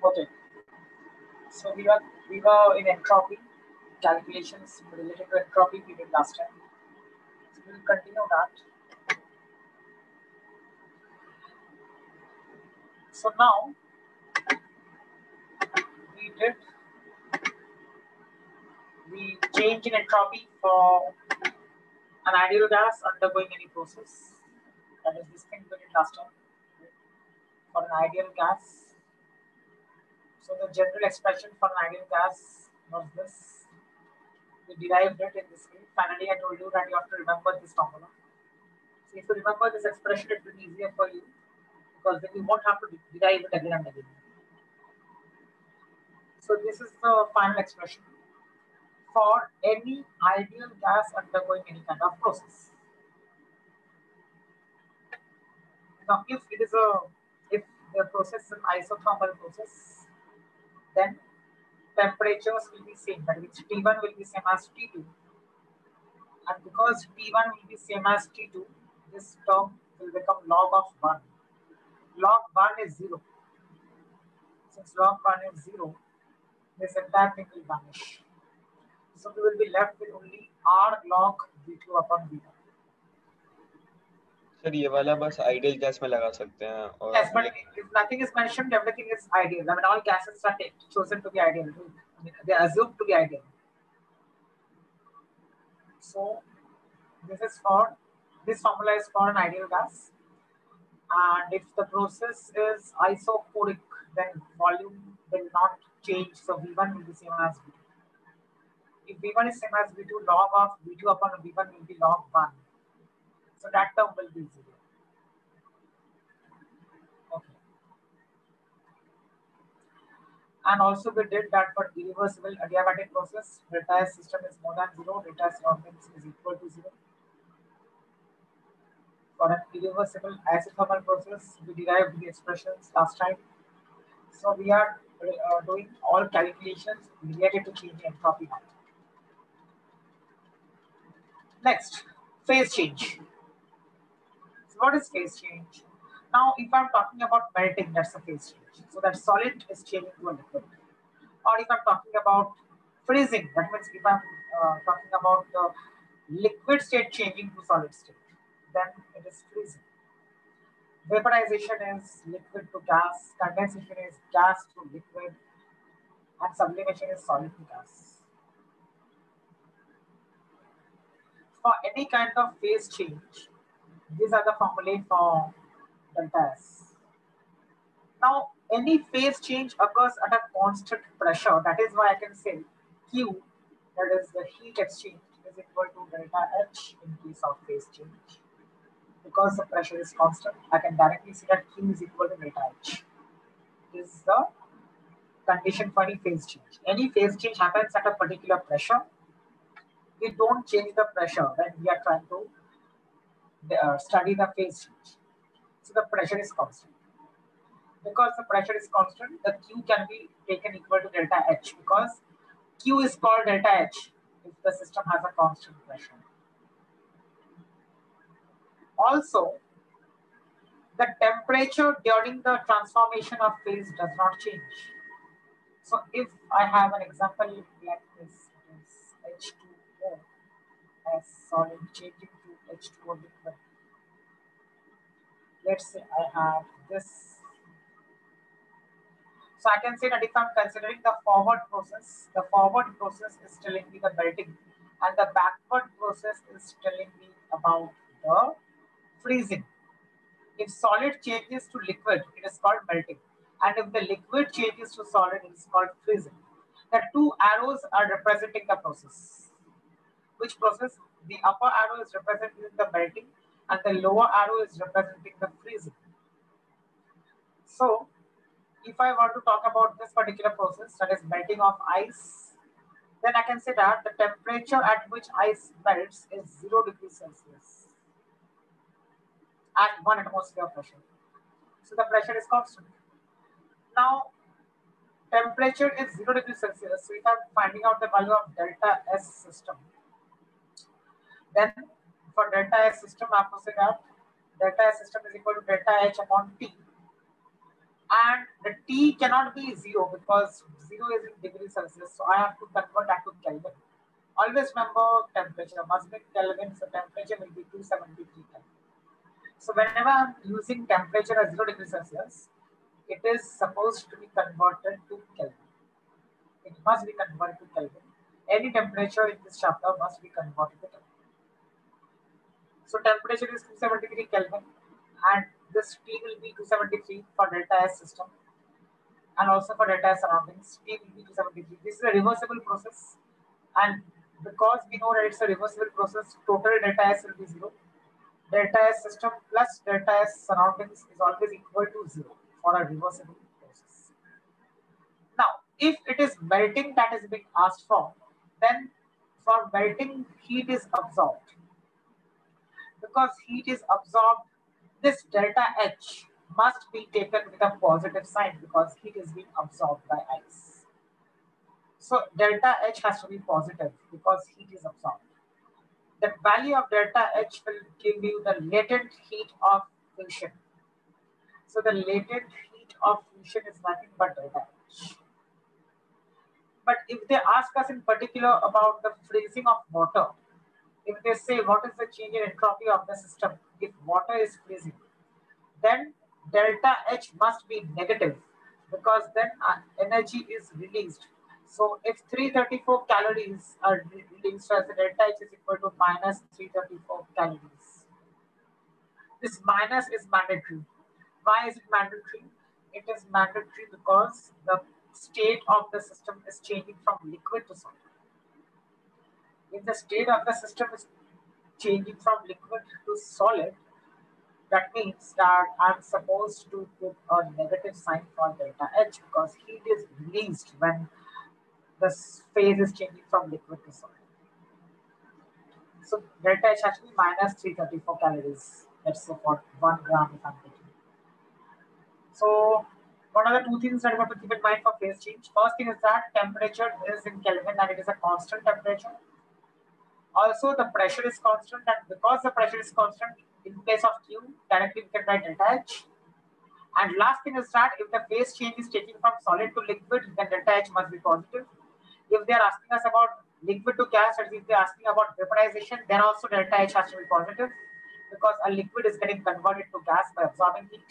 Okay, so we were in entropy calculations related to entropy we did last time. So we will continue that. So now we did the change in entropy for an ideal gas undergoing any process. That is this thing we did last time for an ideal gas. So the general expression for an ideal gas was this. We derived it in this way. Finally, I told you that you have to remember this formula. So if you remember this expression, it will be easier for you because then you won't have to derive it again and again. So this is the final expression for any ideal gas undergoing any kind of process. Now, if the process is an isothermal process, then temperatures will be same. That means T1 will be same as T2, and because T1 will be same as T2, this term will become log of 1. Log 1 is 0. Since log 1 is 0, this entire thing will vanish. So we will be left with only R log V2 upon V1. Sir ये वाला बस ideal gas में लगा सकते हैं और Yes, but if nothing is mentioned, everything is ideal. I mean, all gases are chosen to be ideal. I mean, they are assumed to be ideal. So this formula is for an ideal gas. And if the process is isochoric, then volume will not change. So V1 will be same as V2. If V1 is same as V2, log of V2 upon V1 will be log 1. So that term will be 0. Okay. And also we did that for irreversible adiabatic process, delta S system is more than 0, delta S ordinance is equal to 0. For an irreversible isothermal process, we derived the expressions last time. So we are doing all calculations related to change in entropy now. Next, phase change. So what is phase change? Now, if I'm talking about melting, that's a phase change. So that solid is changing to a liquid. Or if I'm talking about freezing, that means if I'm talking about the liquid state changing to solid state, then it is freezing. Vaporization is liquid to gas, condensation is gas to liquid, and sublimation is solid to gas. For any kind of phase change, these are the formulae for delta S. Now, any phase change occurs at a constant pressure. That is why I can say Q, that is the heat exchange, is equal to delta H in case of phase change. Because the pressure is constant, I can directly see that Q is equal to delta H. This is the condition for any phase change. Any phase change happens at a particular pressure. We don't change the pressure when we are trying to study the phase change. So the pressure is constant. Because the pressure is constant, the Q can be taken equal to delta H because Q is called delta H if the system has a constant pressure. Also, the temperature during the transformation of phase does not change. So if I have an example like this, H2O as solid changing to H2O liquid. Let's say I have this. So I can say that if I'm considering the forward process is telling me the melting, and the backward process is telling me about the freezing. If solid changes to liquid, it is called melting. And if the liquid changes to solid, it is called freezing. The two arrows are representing the process. Which process? The upper arrow is representing the melting and the lower arrow is representing the freezing. So, if I want to talk about this particular process, that is melting of ice, then I can say that the temperature at which ice melts is 0 degrees Celsius at 1 atmosphere pressure. So the pressure is constant. Now, temperature is 0 degrees Celsius. So if I'm finding out the value of delta S system, then for delta S system, I have to say that delta S system is equal to delta H upon T. and the T cannot be 0 because 0 is in degrees Celsius, so I have to convert that to Kelvin. Always remember temperature must be Kelvin, so temperature will be 273 Kelvin. So whenever I'm using temperature as 0 degrees Celsius, it is supposed to be converted to Kelvin. It must be converted to Kelvin. Any temperature in this chapter must be converted to Kelvin. So temperature is 273 Kelvin, and this T will be 273 for delta S system, and also for delta S surroundings, T will be 273. This is a reversible process, and because we know that it's a reversible process, total delta S will be 0. Delta S system plus delta S surroundings is always equal to 0 for a reversible process. Now, if it is melting that is being asked for, then for melting, heat is absorbed. Because heat is absorbed, this delta H must be taken with a positive sign because heat is being absorbed by ice. So delta H has to be positive because heat is absorbed. The value of delta H will give you the latent heat of fusion. So the latent heat of fusion is nothing but delta H. But if they ask us in particular about the freezing of water, if they say what is the change in entropy of the system if water is freezing, then delta H must be negative because then energy is released. So if 334 calories are released, so as the delta H is equal to minus 334 calories. This minus is mandatory. Why is it mandatory? It is mandatory because the state of the system is changing from liquid to solid. If the state of the system is changing from liquid to solid, that means that I'm supposed to put a negative sign for delta H because heat is released when the phase is changing from liquid to solid. So delta H has to be minus 334 calories. Let's say for 1 gram if I'm taking. So what are the two things that you have to keep in mind for phase change? First thing is that temperature is in Kelvin and it is a constant temperature. Also, the pressure is constant, and because the pressure is constant, in place of Q, directly we can write delta H. And last thing is that if the phase change is taking from solid to liquid, then delta H must be positive. If they are asking us about liquid to gas, or if they are asking about vaporization, then also delta H has to be positive because a liquid is getting converted to gas by absorbing heat.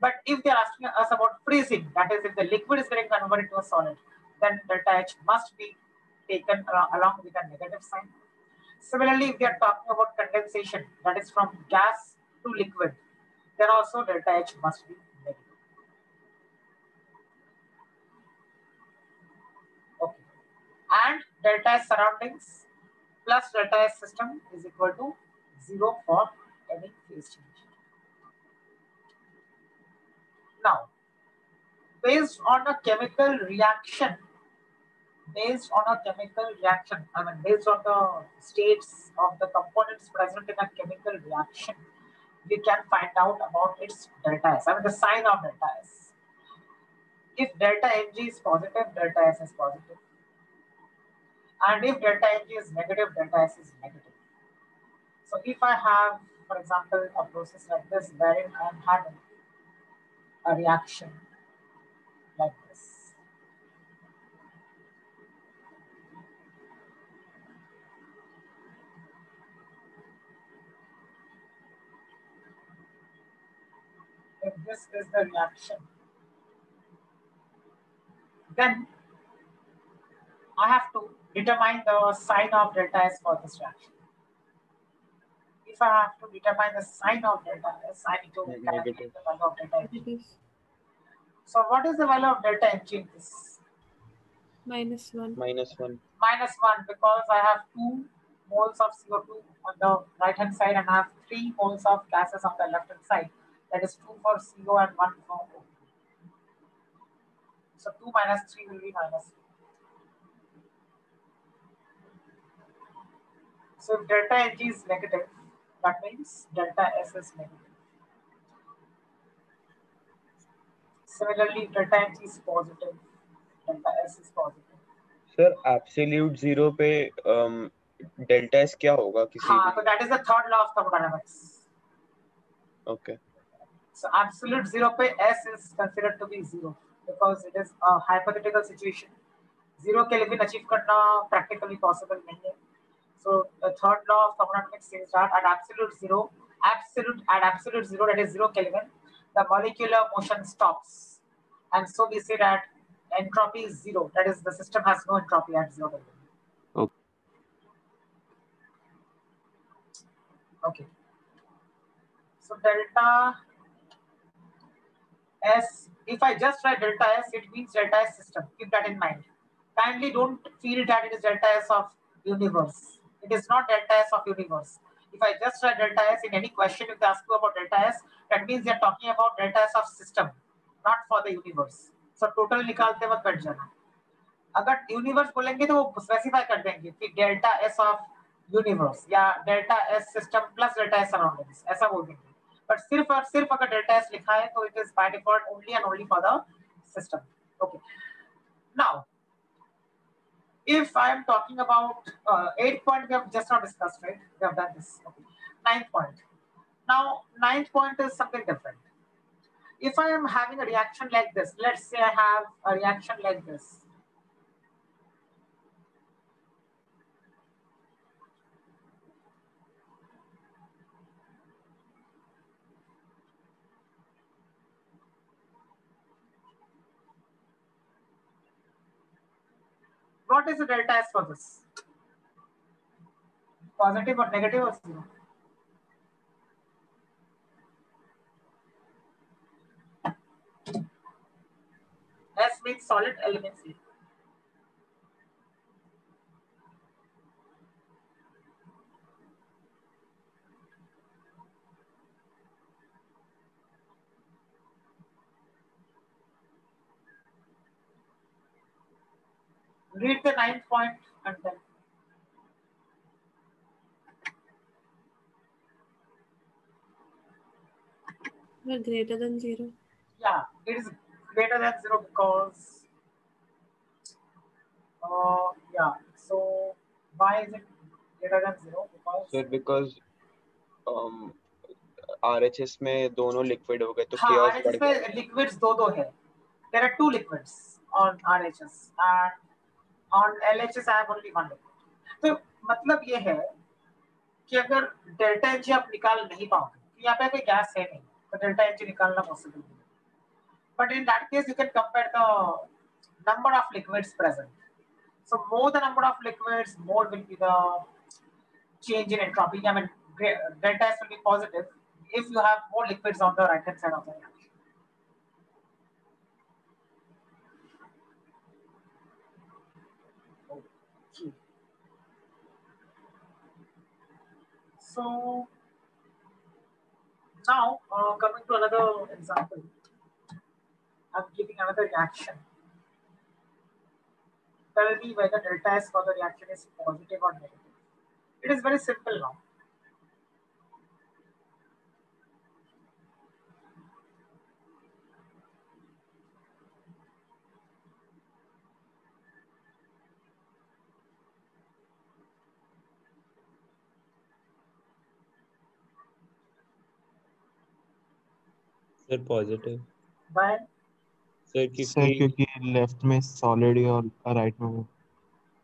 But if they are asking us about freezing, that is, if the liquid is getting converted to a solid, then delta H must be taken along with a negative sign. Similarly, if we are talking about condensation, that is from gas to liquid, then also delta H must be negative. Okay. And delta S surroundings plus delta S system is equal to 0 for any phase change. Now, based on a chemical reaction, based on the states of the components present in a chemical reaction, we can find out about its delta S, the sign of delta S. If delta Mg is positive, delta S is positive. And if delta Mg is negative, delta S is negative. So if I have, for example, a process like this wherein I am having a reaction like this. If this is the reaction, then I have to determine the sign of delta S for this reaction. If I have to determine the sign of delta S, I need to calculate the value of delta Mg. So what is the value of delta Mg in this? -1. -1 because I have 2 moles of CO2 on the right hand side and I have 3 moles of gases on the left hand side. That is 2 for CO and 1 for O. So 2 minus 3 will be -3. So if delta Mg is negative, that means delta S is negative. Similarly, if delta Mg is positive, delta S is positive. Sir absolute zero पे delta S क्या होगा किसी हाँ, so that is the third law of thermodynamics. Okay. So absolute zero पे S is considered to be zero because it is a hypothetical situation. Zero Kelvin achieve करना practically possible नहीं है. So the third law of thermodynamics says that at absolute zero, that is zero Kelvin, the molecular motion stops, and so we say that entropy is zero. That is, the system has no entropy at zero Kelvin. Okay. So delta S, if I just write delta S, it means delta S system. Keep that in mind. Kindly don't feel that it is delta S of universe. It is not delta S of universe. If I just write delta S in any question, if they ask you about delta S, that means they are talking about delta S of system, not for the universe. So total निकालते वक्त बैठ जाना. अगर universe बोलेंगे तो वो specify कर देंगे कि डेल्टा एस ऑफ यूनिवर्स या delta S system plus delta S surroundings ऐसा बोल देंगे. बट सिर्फ और सिर्फ अगर डेल्टा एस लिखा है तो it is by default only and only for the system. Okay. Now if I am talking about 8th point, we have just not discussed, right? We have done this. Okay. 9th point. Now 9th point is something different. If I am having a reaction like this, let's say I have a reaction like this. What is the delta S for this? Positive or negative or zero? S means solid, L means liquid. Read the 9th point and then. Well, greater than 0. Yeah, it is greater than 0 because, yeah, so why is it greater than 0? Sir, because RHS में दोनों liquid हो गए तो हाँ, chaos RHS बढ़ गया. में liquids दो है. There are 2 liquids on RHS and on LHS I have only 1 liquid. तो मतलब ये है कि अगर डेल्टा एच आप निकाल नहीं पाओगे तो यहाँ पे कोई गैस है नहीं तो डेल्टा एच निकालना पॉसिबल नहीं. But in that case, you can compare the number of liquids present. So more the number of liquids, more will be the change in entropy. I mean, delta S will be positive if you have more liquids on the right hand side of the reaction. Okay. So now coming to another example, I'm giving another reaction. Tell me whether delta S for the reaction is positive or negative. It is very simple now. Sir, positive. Why? Sir, क्योंकि left में solid है और right में वो.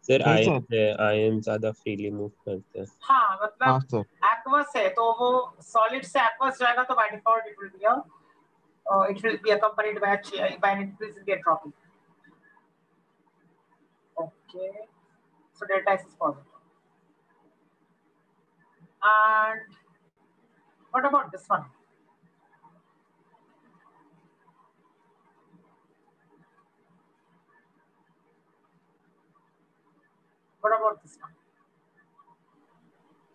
Sir सही sir. Ion ज्यादा freely move करते हैं. हाँ मतलब हाँ सर. aqueous है तो वो solid से aqueous जाएगा तो by default it will be accompanied by an increase in the entropy. Okay, so delta S is positive. And what about this one? What about this one?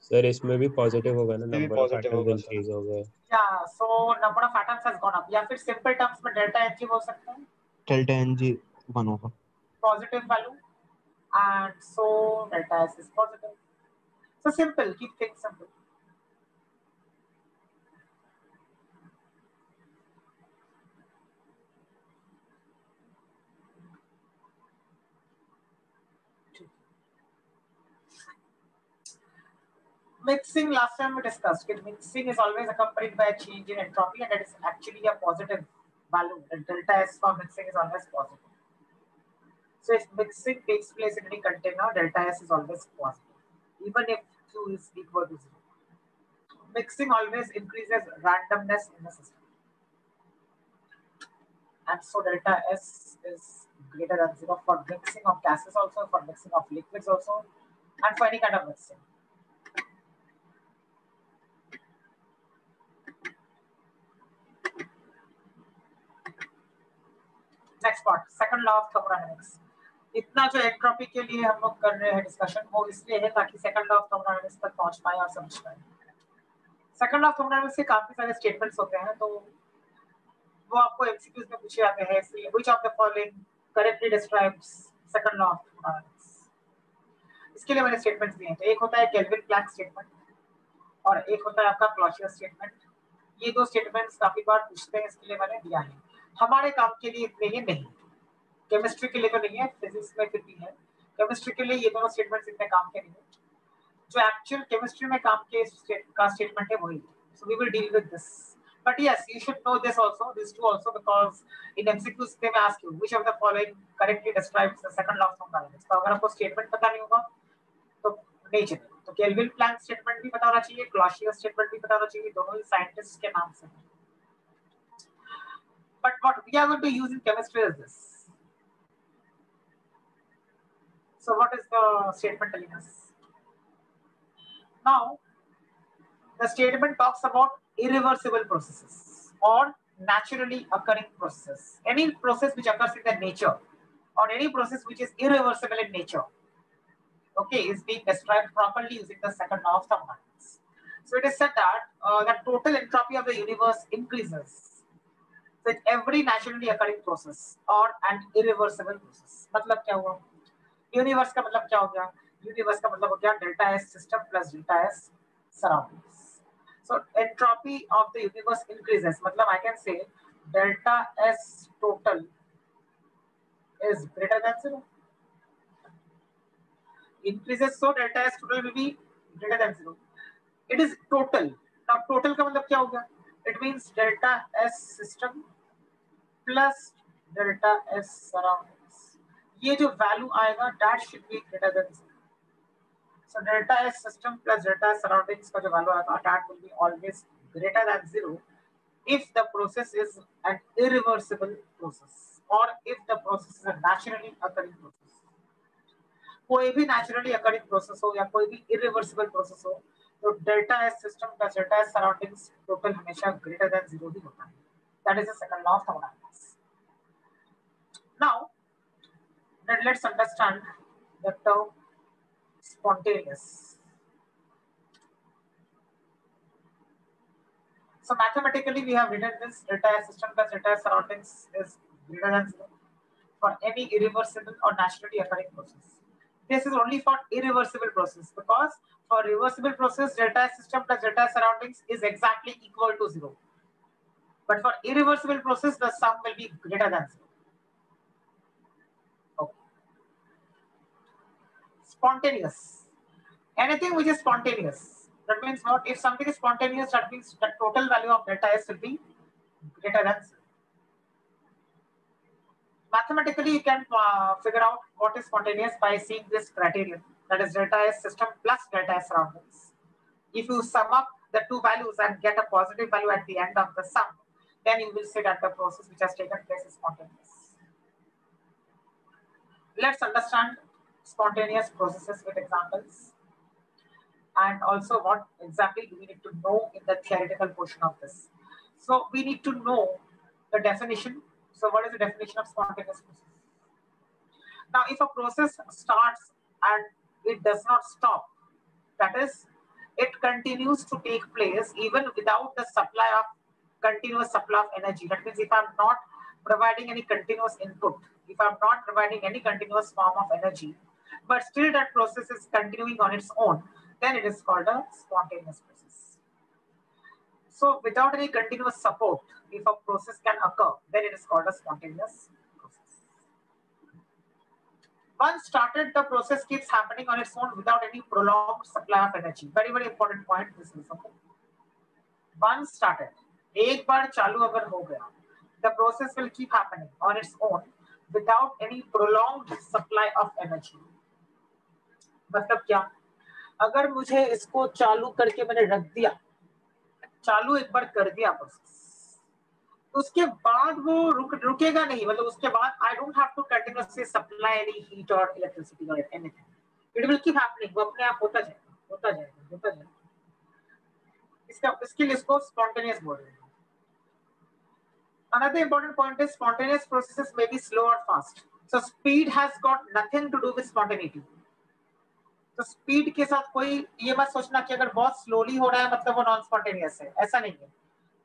Sir इसमें भी positive होगा ना, number of positive atoms होगा, increase हो गए. Yeah, so number of atoms has gone up. या फिर simple terms में delta H हो सकता है. डेल्टा एन जी 1 होगा. Positive value, and so delta S is positive. So simple. Keep things simple. Mixing, last time we discussed it. Mixing is always accompanied by a change in entropy, and that is actually a positive value. The delta S for mixing is always positive. So if mixing takes place in any container, delta S is always positive, even if Q is equal to 0. Mixing always increases randomness in the system. And so delta S is greater than 0 for mixing of gases also, for mixing of liquids also, and for any kind of mixing. Next part, second law of thermodynamics. इतना जो entropy के लिए हम लोग कर रहे हैं discussion, वो इसलिए है ताकि सेकंड लॉ ऑफ थर्मोडायनेमिक्स तक पहुंच पाए और समझ पाए. सेकंड लॉ ऑफ थर्मोडायनेमिक्स के काफी सारे स्टेटमेंट्स होते हैं, तो वो आपको एमसीक्यूज में पूछे जाते हैं. इसलिए which of the following correctly describes second law of thermodynamics. इसके लिए मैंने स्टेटमेंट्स दिए हैं. तो एक होता है केल्विन प्लैंक स्टेटमेंट और एक होता है आपका क्लॉसियस स्टेटमेंट. ये दो स्टेटमेंट्स काफी बार पूछते हैं, इसके लिए मैंने दिया है. हमारे काम के लिए इतने ही नहीं, केमिस्ट्री के लिए तो नहीं है, फिजिक्स में फिर भी है. केमिस्ट्री के लिए ये दोनों स्टेटमेंट्स इतने काम के नहीं है. जो एक्चुअल केमिस्ट्री में काम के स्टेटमेंट है वही. So we will deal with this. But yes, you should know this also, these two also, because in MCQs they may ask you which of the following correctly describes the second law of thermodynamics. तो अगर आपको statement पता नहीं होगा तो नहीं चलेगा. तो केल्विन प्लैंक स्टेटमेंट भी पता होना चाहिए, क्लॉसियस स्टेटमेंट भी पता होना चाहिए. दोनों ही साइंटिस्ट के नाम से हैं. But what we are going to use in chemistry is this. So what is the statement telling us? Now, the statement talks about irreversible processes or naturally occurring processes. Any process which occurs in the nature or any process which is irreversible in nature, okay, is being described properly using the second law of thermodynamics. So it is said that the total entropy of the universe increases with every naturally occurring process or an irreversible process. मतलब क्या हुआ? Universe का मतलब क्या हो गया? Universe का मतलब हो गया delta S system plus delta S surroundings. So entropy of the universe increases, मतलब I can say delta S total is greater than 0. Increases, so delta S total will be greater than 0. It is total. Now total का मतलब क्या हो गया? It means delta S system plus delta S surroundings. ये जो value आएगा that should be greater than 0. So delta S system plus delta S surroundings का जो वैल्यू आएगा that will be always greater than 0 if the process is an irreversible process or if the process is a naturally occurring process. कोई भी naturally occurring process हो या कोई भी irreversible process हो, तो delta S system plus delta S surroundings total हमेशा greater than 0 ही होता है. That is the second law of thermodynamics. Now, let's understand the term spontaneous. So mathematically, we have written this delta S system plus delta S surroundings is greater than 0 for any irreversible or naturally occurring process. This is only for irreversible process, because for reversible process, delta S system plus delta S surroundings is exactly equal to 0. But for irreversible process, the sum will be greater than 0. Okay. Spontaneous. Anything which is spontaneous. That means what? If something is spontaneous, that means the total value of delta S will be greater than 0. Mathematically, you can figure out what is spontaneous by seeing this criterion, that is delta S system plus delta S surroundings. If you sum up the two values and get a positive value at the end of the sum, then you will say that the process which has taken place is spontaneous. Let's understand spontaneous processes with examples. And also what exactly do we need to know in the theoretical portion of this. So we need to know the definition. So what is the definition of spontaneous process? Now if a process starts and it does not stop, that is, it continues to take place even without the continuous supply of energy. That means if I'm not providing any continuous input, if I'm not providing any continuous form of energy, but still that process is continuing on its own, then it is called a spontaneous process. So without any continuous support, if a process can occur, then it is called a spontaneous process. Once started, the process keeps happening on its own without any prolonged supply of energy. Very very important point this is. Okay. Once started, एक बार चालू अगर हो गया, the process will keep happening on its own without any prolonged supply of energy. मतलब क्या? अगर मुझे इसको चालू करके मैंने रख दिया, चालू एक बार कर दिया प्रोसेस, उसके बाद वो रुकेगा नहीं, मतलब उसके बाद I don't have to continuously supply any heat और इलेक्ट्रिसिटी और anything, it will keep happening, वो अपने आप होता जाएगा। इसके लिए इसको स्पॉन्टेनियस बोल रहे हैं। Another important point is spontaneous processes may be slow or fast. So speed has got nothing to do with spontaneity. तो स्पीड के साथ कोई ये मत सोचना कि अगर बहुत स्लोली हो रहा है मतलब वो नॉन स्पॉन्टेनियस है, ऐसा नहीं है।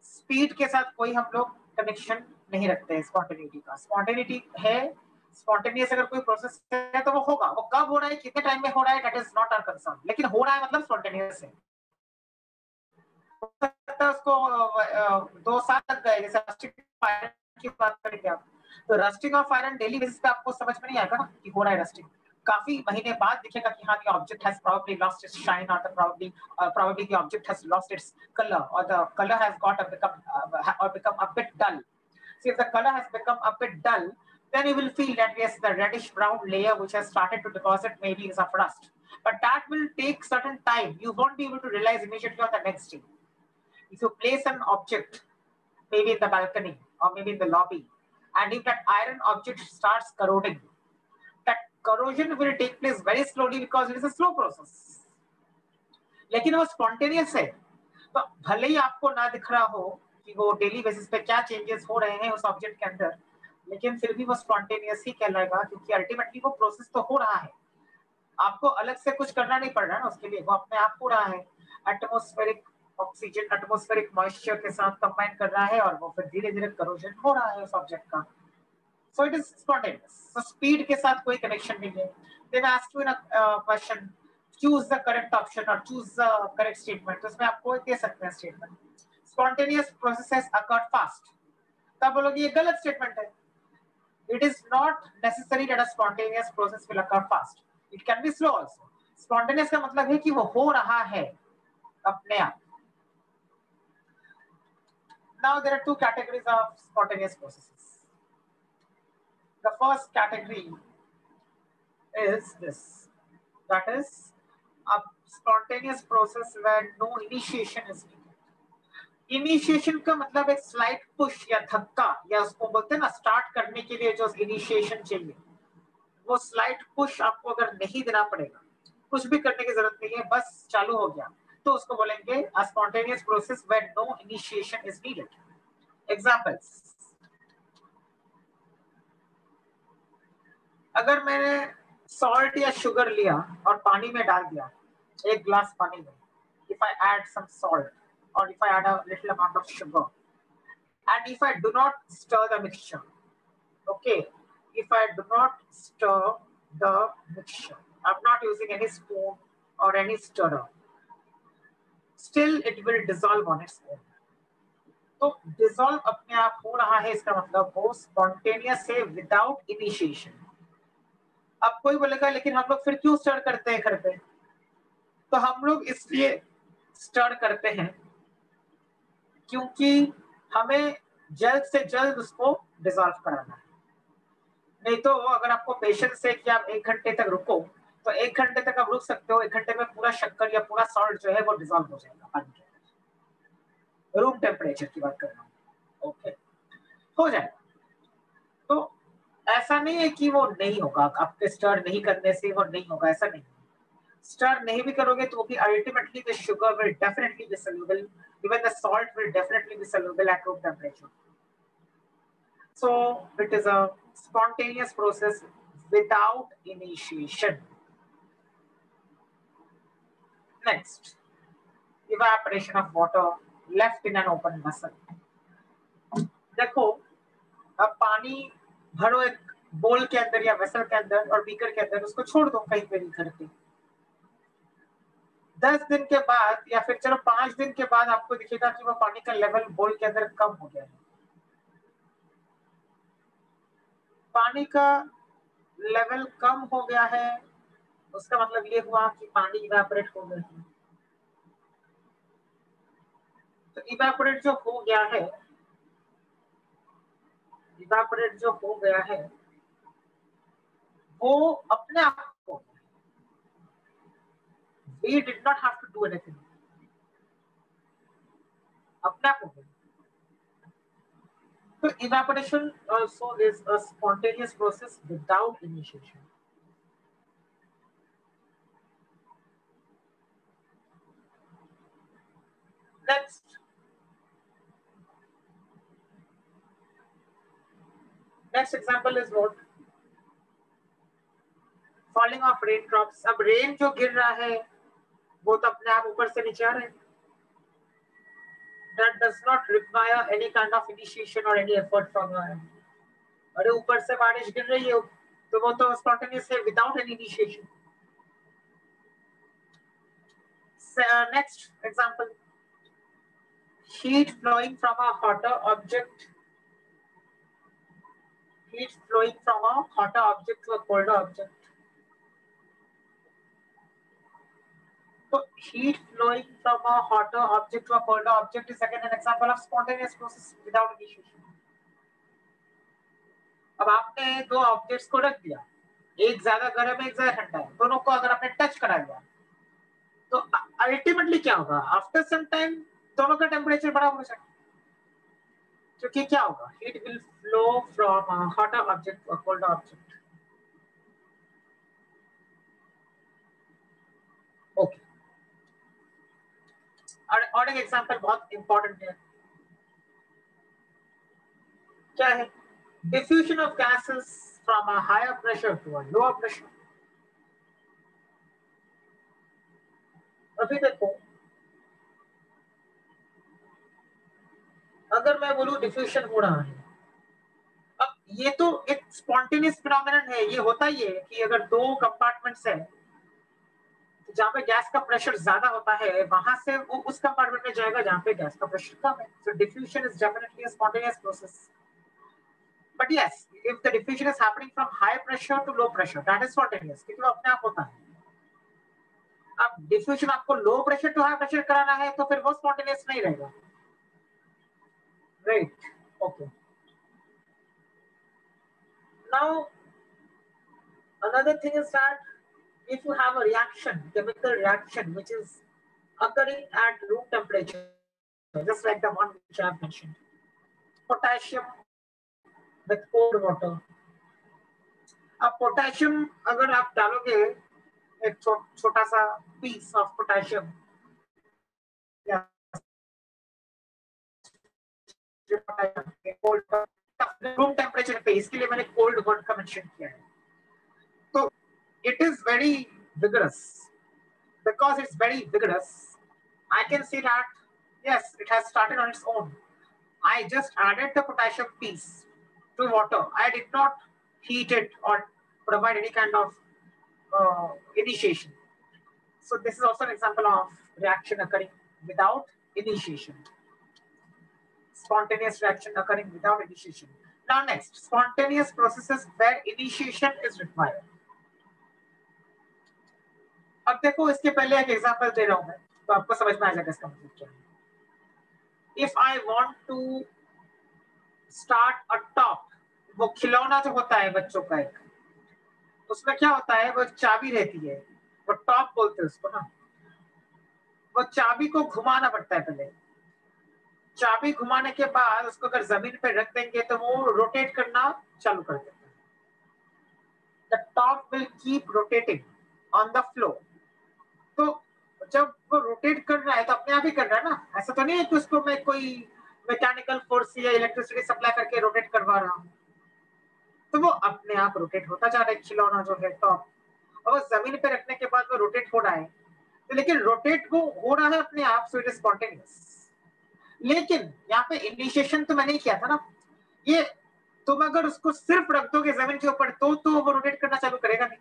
स्पीड के साथ कोई हम लोग कनेक्शन नहीं रखते हैं स्पॉन्टेनिटी का। स्पॉन्टेनिटी है, स्पॉन्टेनियस अगर कोई प्रोसेस है तो वो होगा, वो कब हो रहा है, कितने टाइम में हो रहा है, that is not our concern, लेकिन हो रहा है मतलब स्पॉन्टेनियस है। उसको 2 साल लग गए, जैसे रस्टिंग आयरन की बात करेंगे आप, तो rusting of iron daily basis पे आपको समझ में नहीं आएगा ना कि हो रहा है रस्टिंग, काफी महीने बाद दिखेगा कि हाँ the object has probably lost its shine or the probably the object has lost its color or the color has become a bit dull. So if the color has become a bit dull, then you will feel that yes, the reddish brown layer which has started to deposit maybe is of rust, but that will take certain time. You won't be able to realize immediately on the next day. If you place an object maybe in the balcony or maybe in the lobby, and if that iron object starts corroding, that corrosion will take place very slowly because it is a slow process. लेकिन वो spontaneous है, तो भले ही आपको ना दिख रहा हो कि वो डेली बेसिस पे क्या चेंजेस हो रहे हैं उस ऑब्जेक्ट के अंदर, लेकिन फिर भी वो spontaneous ही कहलाएगा, क्योंकि अल्टीमेटली वो प्रोसेस तो हो रहा है, आपको अलग से कुछ करना नहीं पड़ रहा है ना उसके लिए, वो अपने आप हो रहा है। एटमॉस्फेरिक ऑक्सीजन एटमॉस्फेरिक मॉइस्चर के साथ कंबाइन कर रहा है और वो फिर धीरे धीरे करोजन हो रहा है उस ऑब्जेक्ट का। So it is spontaneous. So speed के साथ कोई connection नहीं है। Then I ask you in a question, choose the correct option or choose the correct statement. तो इसमें आप कोई दे सकते हैं statement. Spontaneous processes occur fast. तब बोलोगे ये गलत statement है। It is not necessary that a spontaneous process will occur fast. It can be slow also. Spontaneous का मतलब है कि वो हो रहा है अपने आप। Now there are 2 categories of spontaneous processes. The first category is this, that is a spontaneous process where no initiation is needed. Initiation का मतलब एक slight push या धक्का, या उसको बोलते हैं ना स्टार्ट करने के लिए जो initiation चाहिए, वो slight push आपको अगर नहीं देना पड़ेगा, कुछ भी करने की जरूरत नहीं है, बस चालू हो गया, तो उसको बोलेंगे a spontaneous process where no initiation is needed. Examples, अगर मैंने सॉल्ट या शुगर लिया और पानी में डाल दिया, एक ग्लास पानी में, if I add some salt or if I add a little amount of sugar and if I do not stir the mixture, okay, if I do not stir the mixture, I'm not using any spoon or any stirrer, still it will dissolve on its own. तो dissolve अपने आप हो रहा है, इसका मतलब वो spontaneous है without initiation. अब कोई बोलेगा लेकिन हम लोग फिर क्यों स्टर करते हैं घर पे? तो हम लोग इसलिए स्टर करते हैं क्योंकि हमें जल्द से जल्द उसको डिसॉल्व कराना है। नहीं तो अगर आपको पेशेंस है कि आप 1 घंटे तक रुको, तो 1 घंटे तक आप रुक सकते हो, 1 घंटे में पूरा शक्कर या पूरा सॉल्ट जो है वो डिसॉल्व हो जाएगा पानी के अंदर। रूम टेम्परेचर की बात कर रहा हूँ, ओके, हो जाएगा। तो ऐसा नहीं है कि वो नहीं होगा, आपके स्टर नहीं करने से वो नहीं होगा, ऐसा नहीं। स्टर नहीं भी करोगे तो भी ultimately the sugar will definitely be soluble, even the salt will definitely be soluble at room temperature. So it is a spontaneous process without initiation. Next, evaporation of water left in an open vessel. देखो, अब पानी भरो एक बोल के अंदर या vessel के अंदर और बीकर के अंदर, उसको छोड़ दो कहीं पे भी घर पे। 10 दिन के बाद या फिर चलो 5 दिन के बाद आपको दिखेगा कि वो पानी का लेवल बोल के अंदर कम हो गया है। पानी का लेवल कम हो गया है, उसका मतलब ये हुआ कि पानी इवेपोरेट हो गया है। तो इवेपोरेट जो हो गया है, इवेपोरेट जो हो गया है वो अपने आप को, we did not have to do anything, अपने आप हो गया। So evaporation also is a spontaneous process without initiation. Next example is what? Falling of raindrops. अब रेन जो गिर रहा है वो तो अपने आप ऊपर से नीचे आ रहा है. That does not require any kind of initiation or any effort from your end. अरे ऊपर से बारिश गिर रही है तो वो तो spontaneous है without any initiation. Next example. Heat flowing from a hotter object. Heat flowing from a hotter object to a colder object. So heat flowing from a hotter object to a colder object is again an example of spontaneous process without initiation. अब आपने दो objects को रख दिया, एक ज्यादा गर्म है एक ज्यादा ठंडा है, दोनों को अगर आपने टच करा दिया तो अल्टीमेटली क्या होगा? आफ्टर सम टाइम दोनों का टेम्परेचर बड़ा हो जाएगा, क्योंकि क्या होगा? Heat will flow from a hotter object to a colder object. Okay, और एक एग्जांपल बहुत इंपॉर्टेंट है. क्या है? Diffusion of gases from a higher pressure to a lower pressure. अभी देखो, अगर मैं बोलूं डिफ्यूजन हो रहा है, अब ये तो एक स्पॉन्टेनियस फिनोमेनन है. ये होता ही है कि अगर दो कंपार्टमेंट्स है तो जहाँ पे गैस का प्रेशर ज्यादा होता है वहां से वो उस कंपार्टमेंट में जाएगा जहाँ पे गैस का प्रेशर कम है. So diffusion is definitely a spontaneous process. But yes, if the diffusion is happening from high pressure to low pressure, that is spontaneous, क्योंकि वो अपने आप होता है. अब डिफ्यूजन आपको low pressure to high pressure कराना है तो फिर वो स्पॉन्टेनियस नहीं रहेगा. Right, okay. Now, another thing is that if you have a reaction, chemical reaction, which is occurring at room temperature, just like the one which I have mentioned, potassium with cold water. अब potassium अगर आप डालोगे एक छोटा सा piece of potassium room temperature पे, इसके लिए मैंने कोल्ड वर्ड का मेंशन किया है. तो it is very vigorous. Because it's very vigorous, I can see that yes, it has started on its own. I just added the potassium piece to water. I did not heat it or provide any kind of initiation. So this is also an example of reaction occurring without initiation. Spontaneous reaction occurring without initiation. Now next, spontaneous processes where initiation is required. अब देखो, इसके पहले एक example दे रहा हूं मैं, तो आपको समझ में आ जाएगा इसका मतलब क्या है. If I want to start a top, वो खिलौना जो होता है बच्चों का एक, उसमें क्या होता है, वो चाबी रहती है, वो टॉप बोलते हैं उसको ना. वो चाबी को घुमाना पड़ता है पहले. चाबी घुमाने के बाद उसको अगर जमीन पे रख देंगे तो वो रोटेट करना चालू कर देता है. The top will keep rotating on the floor. तो जब वो रोटेट कर रहा है तो अपने आप ही कर रहा है ना, ऐसा तो नहीं है कि उसको मैं कोई मैकेनिकल फोर्स या इलेक्ट्रिसिटी सप्लाई करके रोटेट करवा रहा हूँ. तो वो अपने आप रोटेट होता जा रहा है खिलौना जो है टॉप. और जमीन पे रखने के बाद वो रोटेट हो रहा है, तो लेकिन रोटेट वो हो रहा है अपने आप, सो इट इज स्पॉन्टेनियस. लेकिन यहाँ पे इनिशिएशन तो मैंने ही किया था ना. ये तुम अगर उसको सिर्फ रख दोगे जमीन के ऊपर तो वो रोटेट करना चालू करेगा नहीं.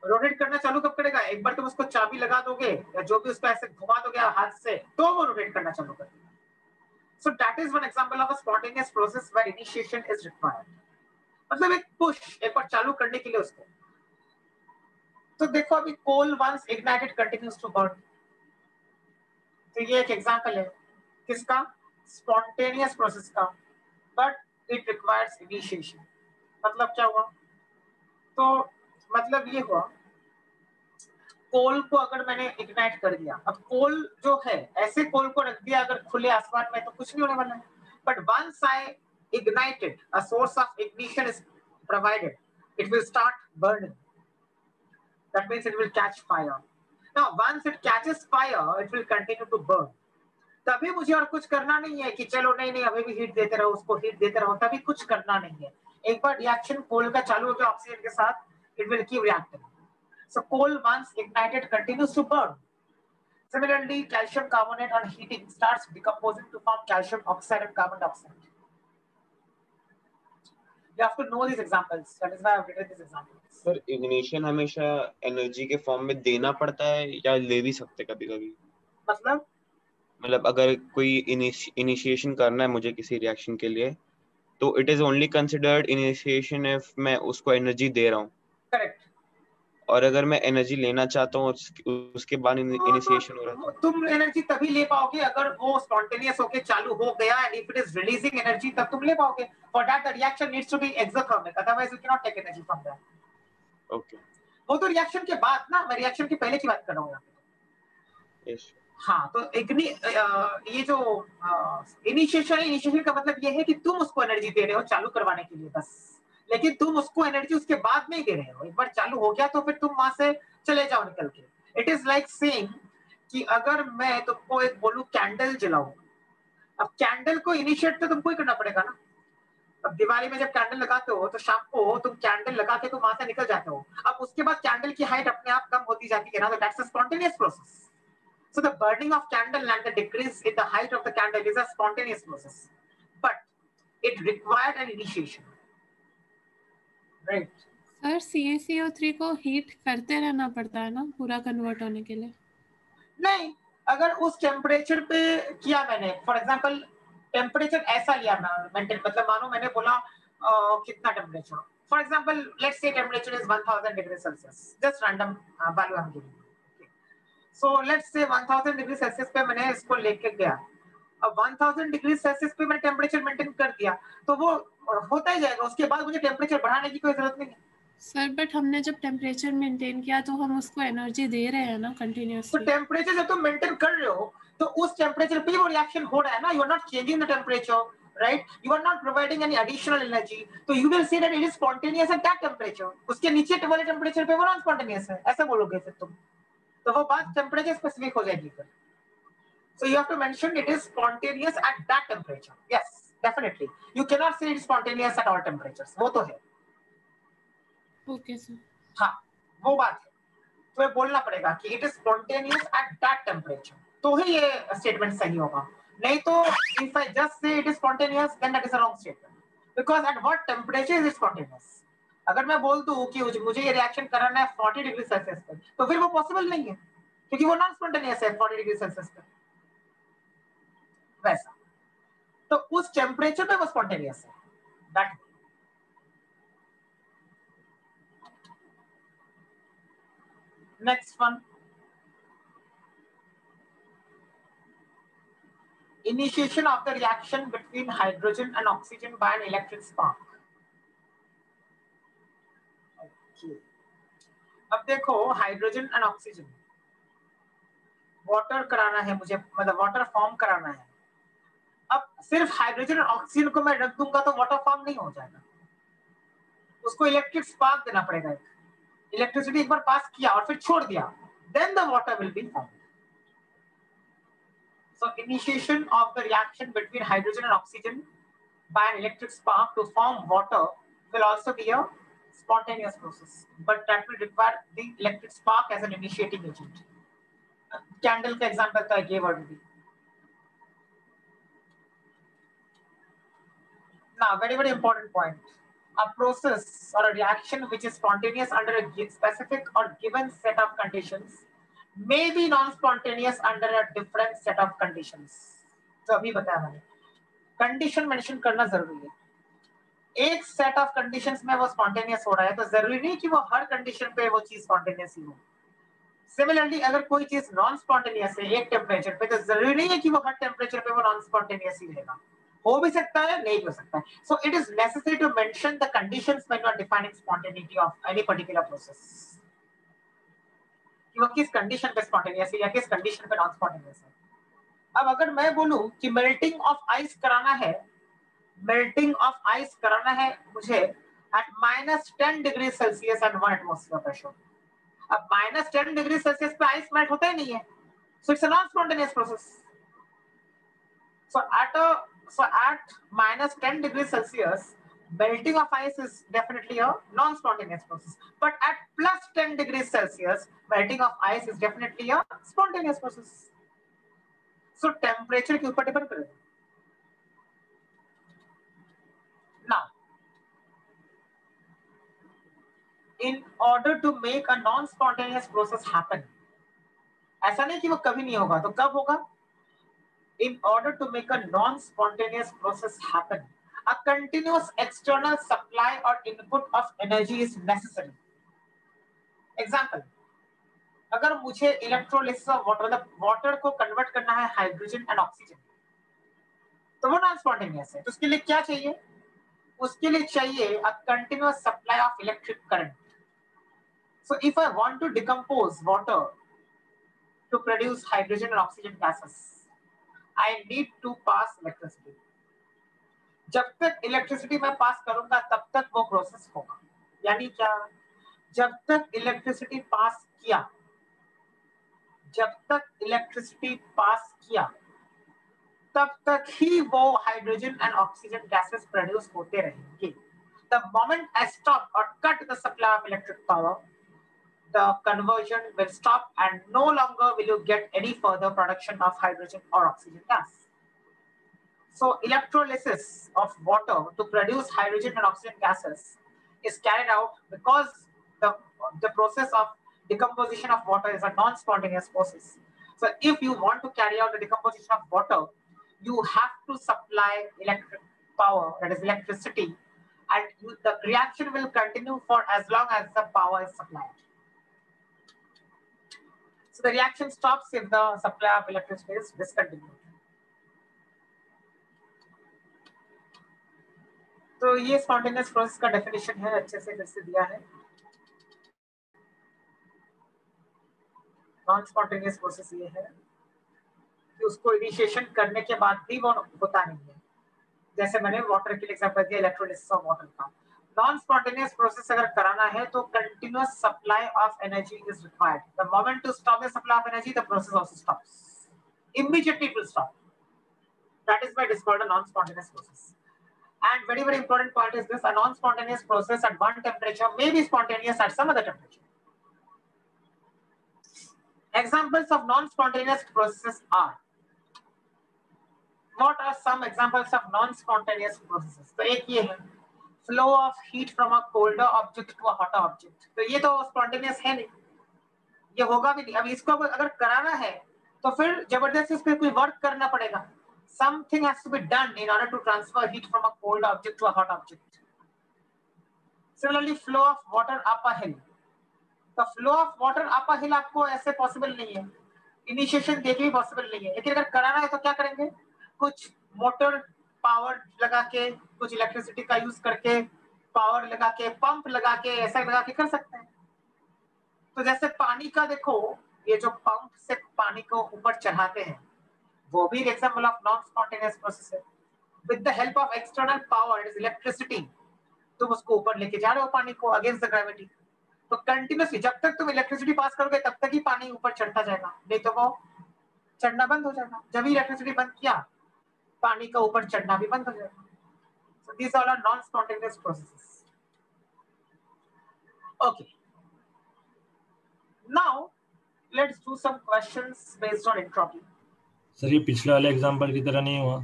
रोटेट करना चालू कब करेगा? एक बार तुम उसको चाबी लगा दोगे या जो भी उसको ऐसे घुमा दोगे हाथ से, तो वो रोटेट करना चालू कर देगा. So that is one example of a spontaneous process where initiation is required. मतलब एक पुश, एक बार चालू करने के लिए उसको। तो देखो अभी coal once ignited continues to burn, तो ये एक एग्जांपल है किसका, स्पॉन्टेनियस प्रोसेस का, बट इट रिक्वायर्स इनिशिएशन। मतलब क्या हुआ, तो मतलब ये हुआ कोल को अगर मैंने इग्नाइट कर दिया, अब कोल जो है ऐसे कोल को रख दिया अगर खुले आसमान में तो कुछ नहीं होने वाला है, but once I ignited, a source of ignition is provided, it will start burning. That means it will catch fire. Now once it catches fire, it will continue to burn. तभी मुझे और कुछ करना नहीं है कि चलो नहीं नहीं अभी भी हीट देते रहो, उसको हीट देते रहो, तभी कुछ करना नहीं है। एक बार रिएक्शन कोल का चालू हो गया ऑक्सीजन के साथ, it will keep reacting. So coal once ignited continues to burn. Similarly, calcium carbonate on heating starts decomposing to form calcium oxide and carbon dioxide. You have to know these examples. That is why I have written these examples. Sir ignition हमेशा energy के form में देना पड़ता है या ले भी सकते कभी कभी? मतलब अगर कोई इनिशिएशन करना है मुझे किसी रिएक्शन के लिए, तो it is only considered initiation if मैं उसको एनर्जी दे रहा हूँ। करेक्ट। और अगर मैं एनर्जी लेना चाहता हूँ उसके बाद इनिशिएशन हो रहा है, तुम एनर्जी तभी ले पाओगे अगर वो स्पॉन्टेनियस होके चालू हो गया, and if it is releasing energy तब तुम ले पाओगे। For that the reaction needs to be exothermic, otherwise you can not take energy from that. Okay, वो तो रिएक्शन के बाद ना, मैं रिएक्शन के पहले की बात कर रहा हूँ यहाँ पे। यस। हाँ, तो ये जो इनिशिएशन है, इनिशिएशन का मतलब ये है कि तुम उसको एनर्जी दे रहे हो चालू करवाने के लिए बस, लेकिन तुम उसको एनर्जी उसके बाद में ही दे रहे हो। एक बार चालू हो गया तो फिर तुम वहां से चले जाओ निकल के। इट इज लाइक सेइंग कि अगर मैं तुमको एक बोलूं कैंडल जलाओ, अब कैंडल को इनिशिएट तो तुमको ही करना पड़ेगा ना। अब दिवाली में जब कैंडल लगाते हो तो शाम को तुम कैंडल लगा के तुम वहां से निकल जाते हो, अब उसके बाद कैंडल की हाइट अपने आप कम होती जाती है ना, तो that's a spontaneous process. So the burning of candle and the decrease in the height of the candle is a spontaneous process, but it required an initiation, right? Sir CaCO3 को heat करते रहना पड़ता है ना पूरा convert होने के लिए? नहीं, अगर उस टेम्परेचर पे किया मैंने, फॉर एग्जांपल टेम्परेचर ऐसा लिया ना मेंटेन, मतलब मानो मैंने बोला कितना temperature, for example let's say temperature is 1000 degree Celsius, just random value I am giving. So let's say 1000 degree Celsius पे मैंने इसको लेके गया, अब 1000 डिग्री सेल्सियस पे मैंने टेम्परेचर मेंटेन कर दिया तो वो होता ही जाएगा, उसके बाद मुझे टेम्परेचर बढ़ाने की कोई जरूरत नहीं है। सर बट हमने जब टेम्परेचर मेंटेन किया तो हम उसको एनर्जी दे रहे हैं ना तो कंटिन्यूअसली। टेम्परेचर जब तुम मेंटेन कर रहे हो तो उस टेम्परेचर पे वो रिएक्शन हो रहा है ना, you are not changing the temperature, right? You are not providing any additional energy, तो you will see that it is spontaneous at that temperature. उसके नीचे वाले टेम्परेचर पे वो नॉन स्पॉन्टेनियस है, ऐसा बोलोगे फिर तुम, तो वो बात टेम्परेचर स्पेसिफिक हो जाएगी फिर। So you have to mention it is spontaneous at that temperature. Yes, definitely. You cannot say it is spontaneous at all temperatures. वो तो है। Okay sir. हाँ, वो बात है। तो ये बोलना पड़ेगा कि it is spontaneous at that temperature, तो ही ये statement सही होगा। नहीं तो if I just say it is spontaneous, then that is a wrong statement. Because at what temperature is it spontaneous? अगर मैं बोल दूं कि मुझे ये रिएक्शन कराना है 40 डिग्री सेल्सियस पे, तो फिर वो पॉसिबल नहीं है, क्योंकि वो नॉन स्पॉन्टेनियस है 40 डिग्री सेल्सियस पे। वैसा तो उस टेम्परेचर पे वो स्पॉन्टेनियस है, that. Next one, initiation of the reaction between hydrogen and oxygen by an electric spark. Okay. अब देखो हाइड्रोजन एंड ऑक्सीजन, वाटर कराना है मुझे, मतलब वाटर फॉर्म कराना है। अब सिर्फ हाइड्रोजन और ऑक्सीजन को मैं रख दूंगा तो वाटर फॉर्म नहीं हो जाएगा, उसको इलेक्ट्रिक स्पार्क देना पड़ेगा। इलेक्ट्रिसिटी एक बार पास किया और फिर छोड़ दिया, then the water will be formed. So initiation of the reaction between hydrogen and oxygen by an electric spark to form water will also be a spontaneous process, but that will require the electric spark as an initiating agent. Candle का example तो I gave already. Now, very very important point. A process or a reaction which is spontaneous under a specific or given set of conditions may be non-spontaneous under a different set of conditions. तो अभी बताया मैंने, condition mention करना जरूरी है। एक set of conditions में वो स्पॉन्टेनियस हो रहा है, तो जरूरी नहीं कि वो हर कंडीशन पे वो चीज स्पॉन्टेनियस ही हो। सिमिलरली अगर कोई चीज नॉन स्पॉन्टेनियस है एक टेम्परेचर पे, तो जरूरी नहीं है कि वो हर टेम्परेचर पे वो नॉन स्पॉन्टेनियस ही रहेगा। हो भी सकता है, नहीं हो सकता है। So it is necessary to mention the conditions when you are defining spontaneity of any particular process, कि वो किस कंडीशन पे स्पॉन्टेनियस है या किस कंडीशन पे नॉन स्पॉन्टेनियस है। अब अगर मैं बोलूं कि मेल्टिंग ऑफ आइस कराना है, मेल्टिंग ऑफ आइस कराना है मुझे at -10 degree Celsius and 1 atmosphere pressure. अब -10 डिग्री सेल्सियस पे आइस मेल्ट होता ही नहीं है, so it's a non spontaneous process. So at -10 degrees Celsius, melting of ice is definitely a non-spontaneous process. But at +10 degrees Celsius, melting of ice is definitely a spontaneous process. So temperature के ऊपर depend करेगा। Now, in order to make a non-spontaneous process happen, ऐसा नहीं कि वो कभी नहीं होगा, तो कब होगा? In order to make a non-spontaneous process happen, a continuous external supply or input of energy is necessary. Example, अगर मुझे इलेक्ट्रोलिसिस ऑफ वाटर, मतलब वाटर को कन्वर्ट करना है हाइड्रोजन एंड ऑक्सीजन, तो वो नॉन स्पॉन्टेनियस है। तो उसके लिए क्या चाहिए? उसके लिए चाहिए a continuous supply of electric current. So if I want to decompose water to produce hydrogen and oxygen gases, I need to pass electricity. जब तक इलेक्ट्रिसिटी मैं पास करूंगा तब तक वो प्रोसेस होगा। यानी क्या? जब तक इलेक्ट्रिसिटी पास किया, जब तक इलेक्ट्रिसिटी पास किया तब तक ही वो hydrogen and oxygen gases produce होते रहेंगे। The moment I stop or cut the supply of electric power, the conversion will stop and no longer will you get any further production of hydrogen or oxygen gas. So electrolysis of water to produce hydrogen and oxygen gases is carried out because the process of decomposition of water is a non-spontaneous process. So if you want to carry out the decomposition of water, you have to supply electric power, that is electricity, and the reaction will continue for as long as the power is supplied. So the reaction stops if the supply of electricity is discontinued. तो ये spontaneous process का definition है, अच्छे से फिर से दिया है। नॉन स्पॉन्टेनियस प्रोसेस ये है कि उसको इनिशिएशन करने के बाद भी वो होता नहीं है। जैसे मैंने वाटर के लिए एग्जांपल दिया, इलेक्ट्रोलिसिस ऑफ वाटर का। नॉन स्पॉन्टेनियस प्रोसेस अगर कराना है तो continuous supply of energy is required. The moment to stop the supply of energy, the process also stops immediately, it will stop. That is why it is called a non-spontaneous process. And very, very important point is this: a non-spontaneous process at one temperature may be spontaneous at some other temperature. Examples of non-spontaneous processes are, what are some examples of non-spontaneous processes? तो एक ये है flow of heat from a colder object to a hotter object. तो ये तो spontaneous है नहीं, ये होगा भी नहीं। अब इसको अगर कराना है तो फिर जबरदस्ती इस पे कोई वर्क करना पड़ेगा। Something has to be done in order to transfer heat from a cold object to a hot object. Similarly, flow of water up a hill. The flow of water up a hill आपको ऐसे possible नहीं है, initiation देके भी possible नहीं है। लेकिन अगर कराना है तो क्या करेंगे? कुछ मोटर पावर लगा के, कुछ इलेक्ट्रिसिटी का यूज करके, पावर लगा के, पंप लगा के, ऐसा लगा के कर सकते हैं। तो जैसे पानी का देखो, ये जो पंप से पानी को ऊपर चढ़ाते हैं, वो भी एक example of non spontaneous process है। With the help of external power, it is electricity, तुम उसको ऊपर लेके जा रहे हो पानी को अगेंस्ट द ग्रेविटी। तो कंटिन्यूसली जब तक तुम इलेक्ट्रिसिटी पास करोगे तब तक ही पानी ऊपर चढ़ता जाएगा, नहीं तो वो चढ़ना बंद हो जाएगा। जब इलेक्ट्रिसिटी बंद किया, पानी का ऊपर चढ़ना भी बंद हो जाएगा। So these all are non-spontaneous processes. Okay. Now let's do some questions based on entropy. Sir ये पिछले वाले एग्जांपल की तरह नहीं हुआ?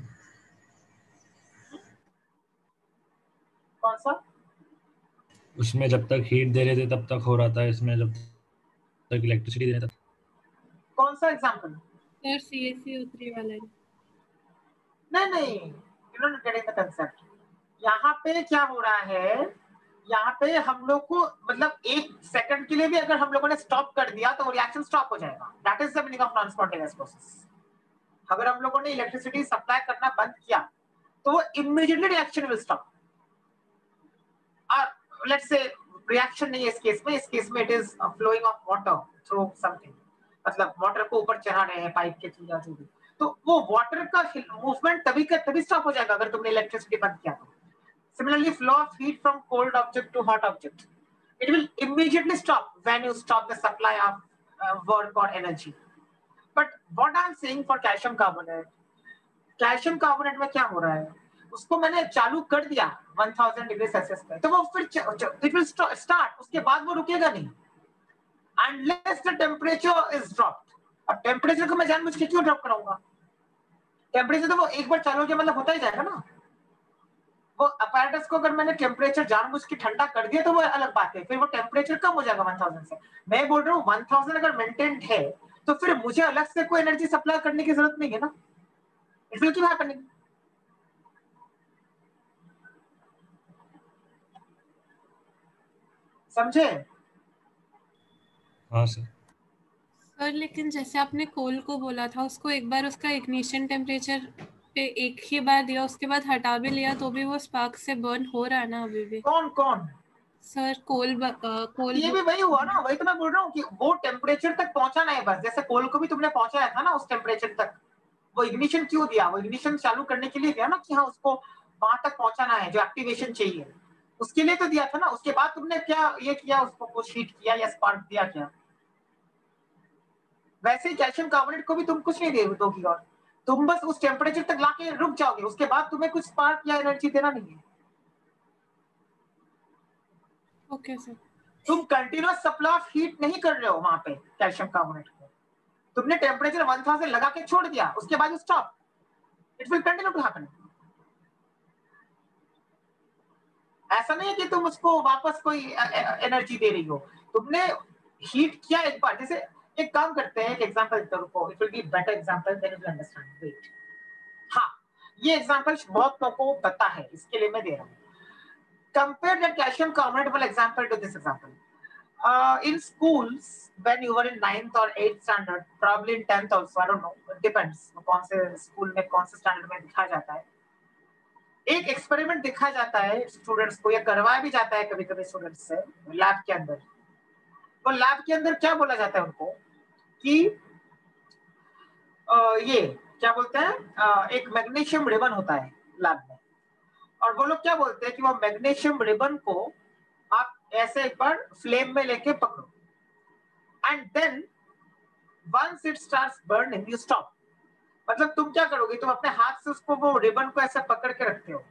कौन सा? उसमें जब तक हीट दे रहे थे तब तक हो रहा था, इसमें जब तक इलेक्ट्रिसिटी दे रहे थे। कौन सा एग्जांपल? सर CaCO3 वाला है। नहीं, you're not getting the concept. यहाँ पे क्या हो रहा है, यहाँ पे हम लोग को मतलब 1 सेकंड के लिए भी अगर हम लोगों ने स्टॉप कर दिया तो रिएक्शन स्टॉप हो जाएगा। That is the meaning of non spontaneous process. अगर हम लोगों ने इलेक्ट्रिसिटी सप्लाई करना बंद किया तो वो इमीडिएटली रिएक्शन विल स्टॉप। और लेट्स से रिएक्शन नहीं है इस केस में it is flowing of water through something, मतलब वाटर को ऊपर चढ़ा रहे हैं पाइप के थ्रू या जो भी, तो वो वाटर का मूवमेंट तभी स्टॉप हो जाएगा अगर तुमने इलेक्ट्रिसिटी बंद किया तो। Similarly, flow of heat from cold object to hot object, it will immediately stop when you stop the supply of work or energy. But what I'm saying for calcium carbonate में क्या हो रहा है, उसको मैंने चालू कर दिया 1000 डिग्री सेल्सियस पे, तो वो फिर it will start, उसके बाद वो रुकेगा नहीं unless the temperature is dropped। अब टेम्परेचर को मैं जानबूझ के क्यों ड्रॉप कराऊंगा, टेम्परेचर तो वो एक बार चालू हो गया मतलब होता ही जाएगा ना। वो अपैरेटस को अगर मैंने टेम्परेचर जानबूझ के ठंडा कर दिया तो वो अलग बात है, फिर वो टेम्परेचर कम हो जाएगा 1000 से। मैं बोल रहा हूँ 1000 अगर मेंटेन्ड है तो फिर मुझे अलग से कोई एनर्जी सप्लाई करने की जरूरत नहीं है ना। It will keep happening. समझे? हाँ सर। सर लेकिन जैसे आपने कोल को बोला था, उसको एक बार उसका इग्निशन टेम्परेचर पे एक ही बार दिया, उसके बाद हटा भी लिया तो भी वो स्पार्क से बर्न हो रहा है ना अभी भी? कौन सर कोल ये भी वही हुआ ना, वही तो मैं बोल रहा हूँ कि वो टेम्परेचर तक पहुंचाना है बस। जैसे कोल को भी तुमने पहुंचाया था ना उस टेम्परेचर तक, वो इग्निशन क्यों दिया, वो इग्निशन चालू करने के लिए दिया ना कि हाँ उसको वहां तक पहुंचाना है जो एक्टिवेशन चाहिए, उसके लिए तो दिया था ना। उसके बाद तुमने क्या ये किया, उसको कुछ हीट किया या स्पार्क दिया क्या? वैसे ही कैल्शियम कार्बोनेट को भी तुम कुछ नहीं दोगी और तुम बस उस टेम्परेचर तक लाके रुक जाओगे, उसके बाद तुम्हें कुछ स्पार्क या एनर्जी देना नहीं है। Okay sir. तुम कंटिन्यूअस सप्लाई ऑफ हीट नहीं कर रहे हो वहां पे कैल्शियम कार्बोनेट को, तुमने टेम्परेचर 1000 लगा के छोड़ दिया, उसके बाद stop, it will continue to happen. ऐसा नहीं है कि तुम उसको वापस कोई एनर्जी दे रही हो, तुमने हीट किया एक बार। जैसे एक काम करते हैं, एक एग्जांपल देता हूं, it will be better example then you understand. Wait, हाँ ये एग्जांपल बहुत लोगों को पता है, इसके लिए मैं दे रहा हूं। कंपेयर द कैल्शियम कार्बोनेट वाला example to this example. In schools, when you were in 9th or 8th standard, probably in 10th also, I don't know, it depends कौन से स्कूल में कौन से स्टैंडर्ड में दिखाया जाता है, एक एक्सपेरिमेंट दिखाया जाता है स्टूडेंट्स को, या करवाया भी जाता है कभी कभी स्टूडेंट्स से लैब के अंदर। तो लैब के अंदर क्या बोला जाता है उनको कि ये क्या बोलते हैं, एक मैग्नीशियम रिबन होता है लैब में, और वो लोग क्या बोलते हैं कि वो मैग्नीशियम रिबन को आप ऐसे एक बार फ्लेम में लेके पकड़ो, and then once it starts burning you stop. मतलब तुम क्या करोगे, तुम अपने हाथ से उसको वो रिबन को ऐसे पकड़ के रखते हो,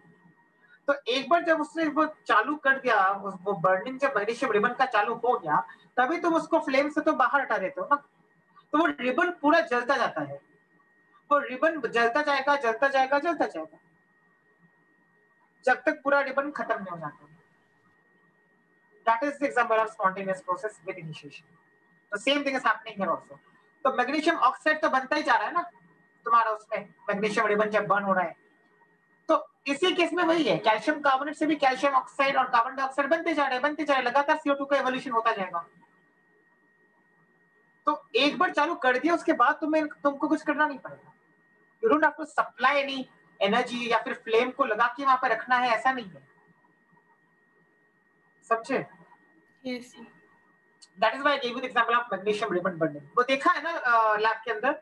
तो एक बार जब उसने वो चालू कर दिया, वो बर्निंग जब मैग्नीशियम रिबन का चालू हो गया, तभी तुम उसको फ्लेम से तो बाहर हटा देते हो ना, तो वो रिबन पूरा जलता जाता है, वो रिबन जलता जाएगा जलता जाएगा जलता जाएगा जब तक पूरा रिबन खत्म नहीं हो जाता। That is the example of spontaneous process with initiation. The same thing is happening here also. तो मैग्नीशियम ऑक्साइड तो बनता ही जा रहा है ना तुम्हारा, उसमें मैग्नीशियम रिबन जब बर्न हो रहा है, तो इसी केस में वही है, कैल्शियम कार्बोनेट से भी कैल्शियम ऑक्साइड और कार्बन डाइऑक्साइड बनते जा रहे हैं, लगातार CO2 का एवोल्यूशन होता जाएगा। तो एक बार चालू कर दिया उसके बाद तुमको कुछ करना नहीं पड़ेगा, you don't have to supply any energy या फिर फ्लेम को लगा के वहां पर रखना है, ऐसा नहीं है। समझे? Yes sir. That is why I give you the example of magnesium ribbon burning. वो देखा है ना लैब के अंदर,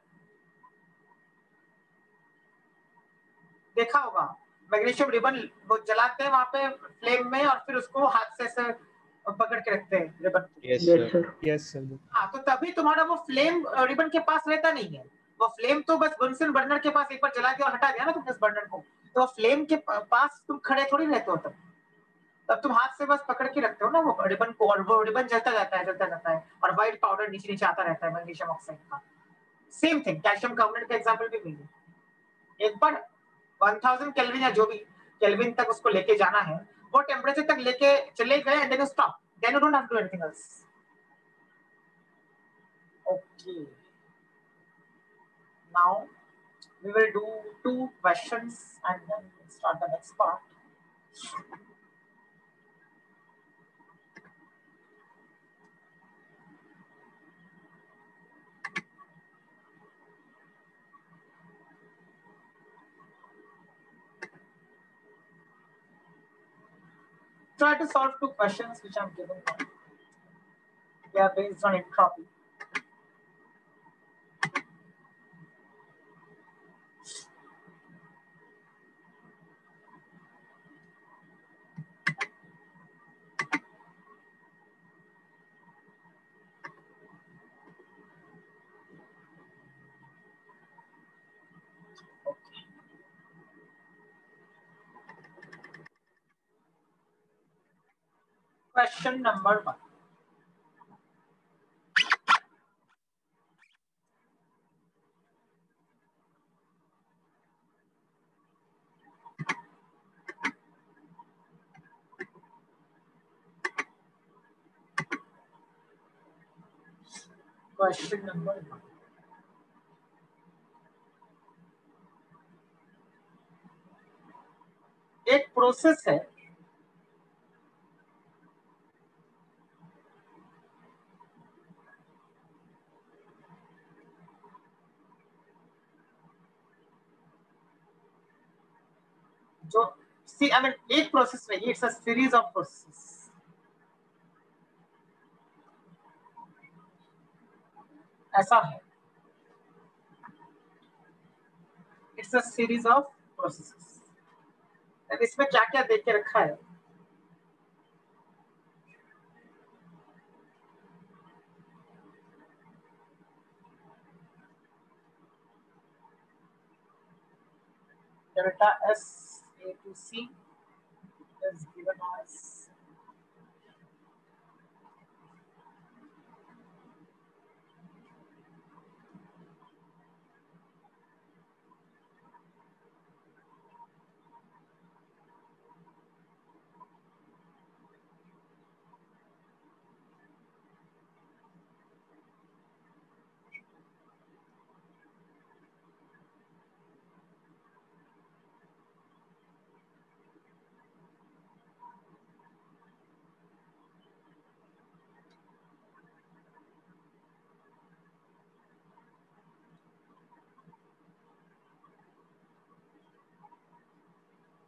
देखा होगा मैग्नीशियम रिबन वो जलाते हैं वहां पे फ्लेम में, और फिर उसको हाथ से ऐसे पकड़ के रखते हैं रिबन को। Yes sir. हाँ, तो तभी तुम्हारा वो फ्लेम रिबन के पास रहता नहीं है, वो फ्लेम तो बस बुनसन बर्नर के पास एक बार जला दिया और हटा दिया ना तुमने उस बर्नर को, तो फ्लेम के पास तुम खड़े थोड़ी रहते हो, तब तुम हाथ से बस पकड़ के रखते हो ना वो रिबन को, और वो रिबन जलता जाता है और व्हाइट पाउडर नीचे नीचे आता रहता है मैग्नीशियम ऑक्साइड का। सेम थिंग कैल्शियम कार्बोनेट का एग्जांपल भी वही है। एक बार 1000 केल्विन या जो भी केल्विन तक उसको लेके जाना है, वो टेम्परेचर तक लेके चले गए, and then you stop, then you don't have to do anything else. Okay, now we will do 2 questions and then we'll start the next part. Try to solve two questions which I'm giving now. They are based on entropy. Question number 1. Question number 1. एक process है जो एक process नहीं, it's a series of process. ऐसा है, it's a series of processes. इसमें क्या क्या देख के रखा है? Delta S A to C is given as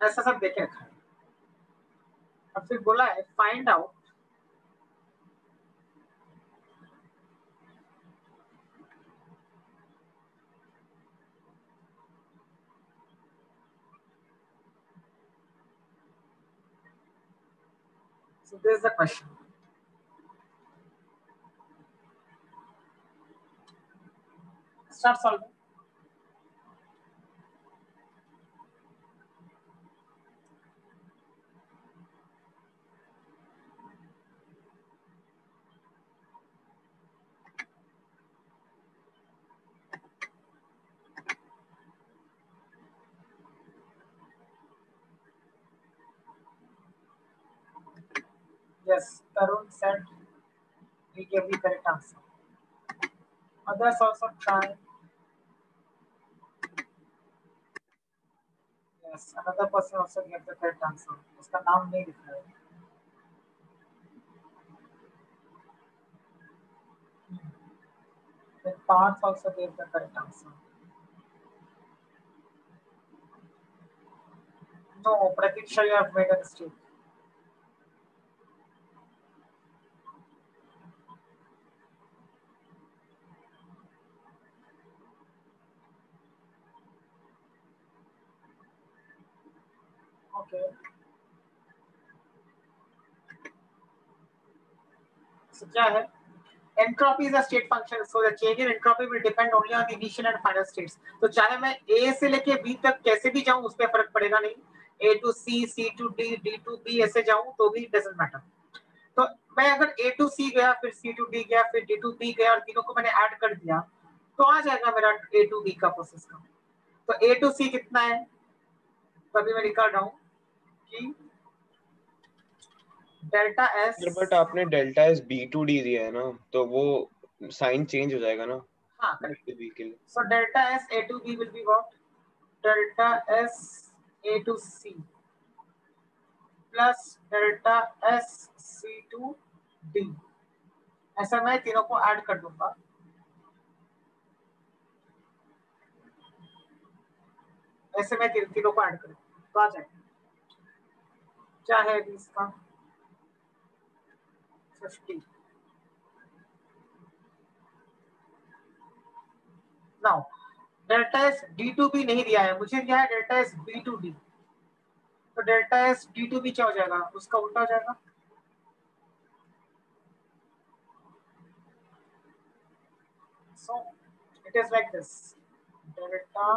ऐसा सब देखे रखा है. और फिर बोला है find out so this is the question. Start solving. Yes, Tarun said we gave the correct answer. Others also try. Yes, another person also gave the correct answer. उसका नाम नहीं लिखा है. Then Parth also gave the correct answer. No, Pratiksha, you have made a mistake. Okay. So क्या है? Entropy is a state function, so the change in entropy will depend only on the initial and final states. तो चाहे मैं A से लेके B तक कैसे भी जाऊं, उस पर फर्क पड़ेगा नहीं. A to C, C to D, D to B ऐसे जाऊं तो भी doesn't matter. तो मैं अगर A to C गया, फिर C to D गया, फिर D to B गया और तीनों को मैंने ऐड कर दिया, तो आ जाएगा मेरा A to B का प्रोसेस का. तो A to C कितना है? तो अभी मैं निकाल रहा हूँ कि डेल्टा एस. बट आपने delta S B to D दिया है ना, तो वो साइन चेंज हो जाएगा ना. हाँ करेक्ट. बी के लिए so delta S A to B will be what? Delta S A to C plus delta S C to D, ऐसा मैं तीनों को ऐड कर दूंगा। ऐसे मैं तीनों को ऐड कर तो आ जाएगा। क्या है अभी इसका 50। Now delta S D to B नहीं दिया है मुझे, दिया है delta S B to D. तो delta S D to B क्या हो जाएगा, उसका उल्टा हो जाएगा। So it is like this, delta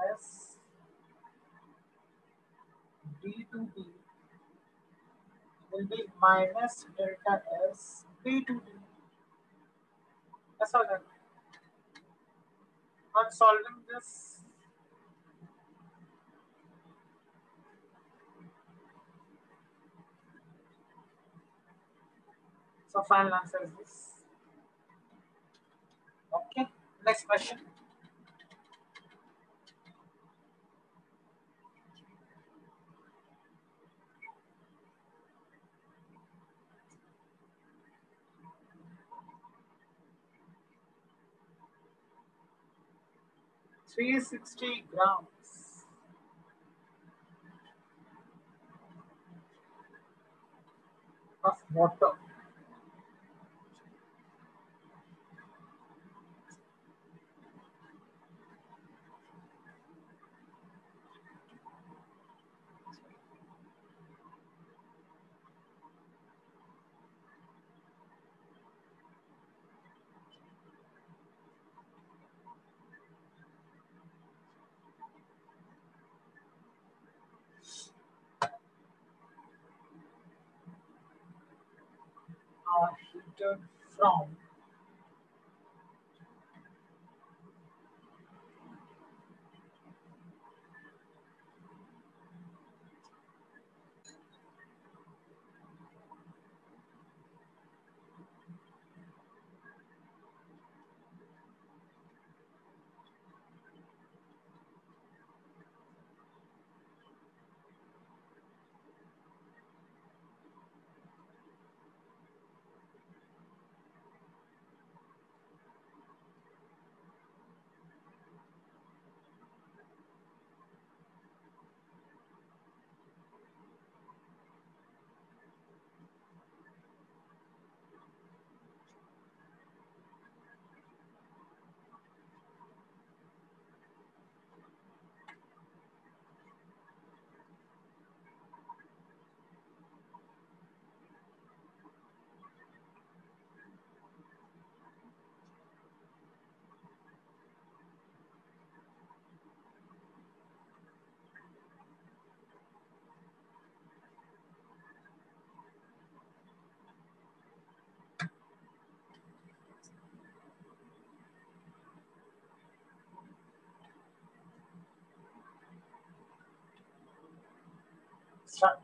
S D to B will be minus delta S B2D. ऐसा हो जाएगा। I'm solving this. So final answer is this. Okay. Next question. $360 grams of water are heated from start.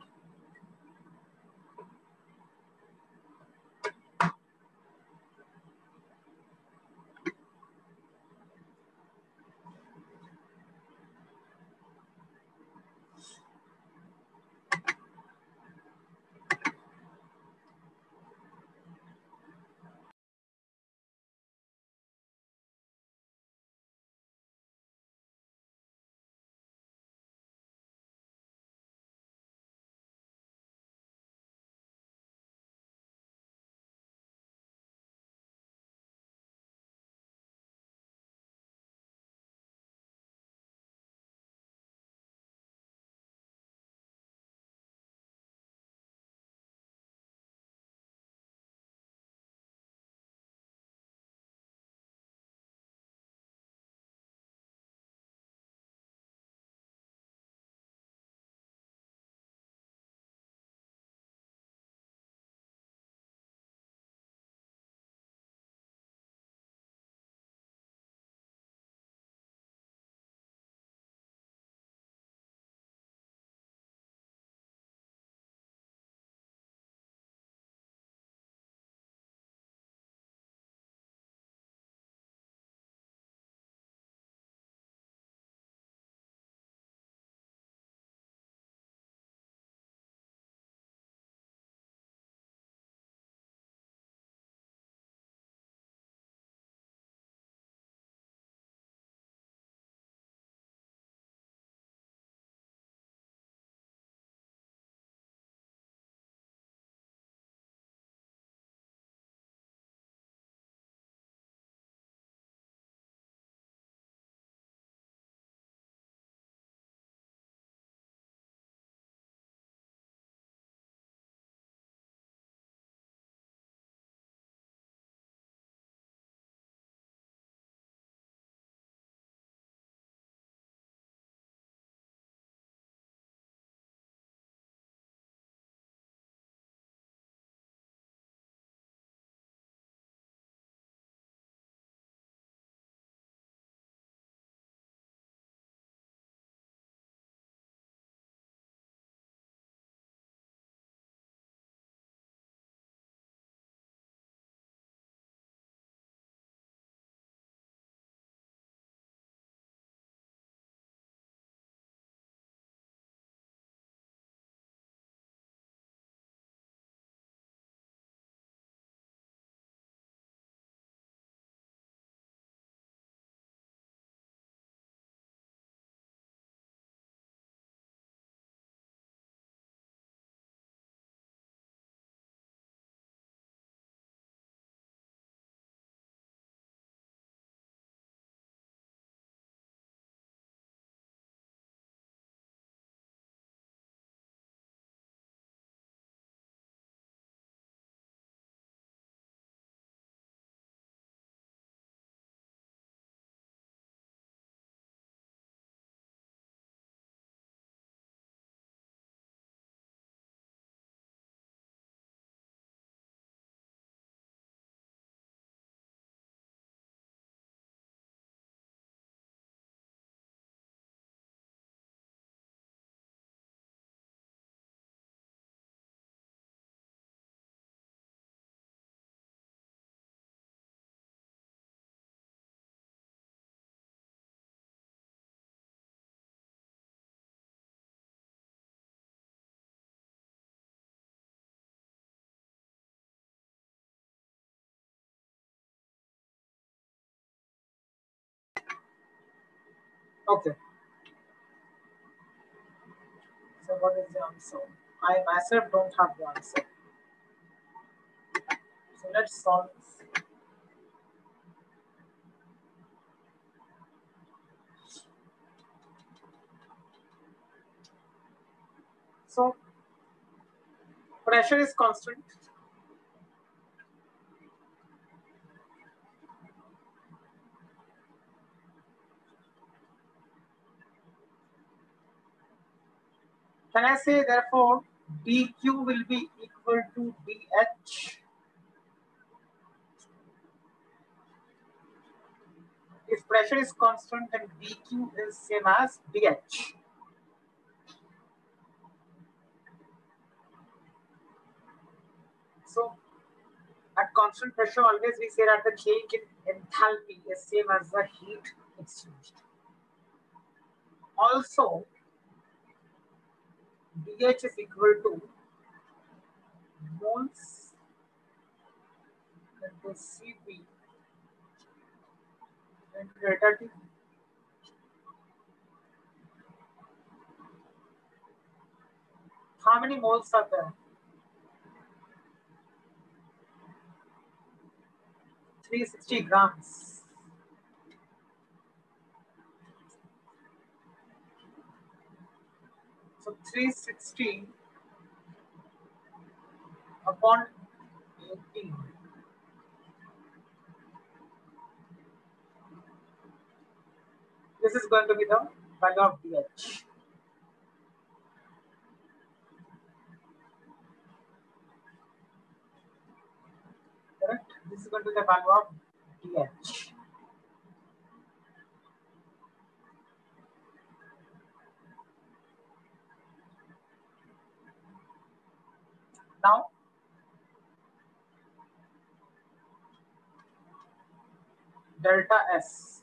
Okay. So what is the answer? I myself don't have the answer. So let's solve this. So pressure is constant. Can I say therefore dq will be equal to dh? If pressure is constant, then dq is same as dh. So at constant pressure, always we say that the change in enthalpy is same as the heat exchanged. Also, dH is equal to moles into Cp into delta T. How many moles are there? 360 grams. So 360 upon 18. This is going to be the value of dH. Correct? This is going to be the value of dH. Now, delta S.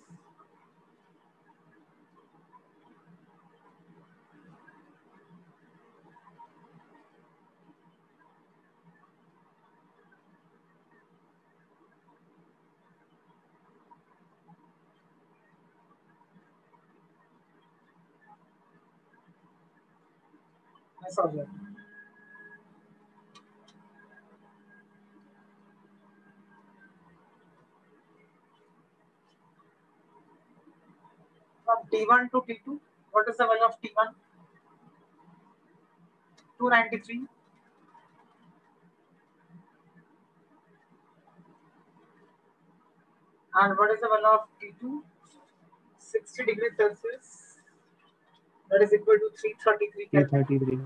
Nice object. From T1 to T2, what is the value of T1? 293. And what is the value of T2? 60 degrees Celsius. That is equal to 333 Kelvin. 333.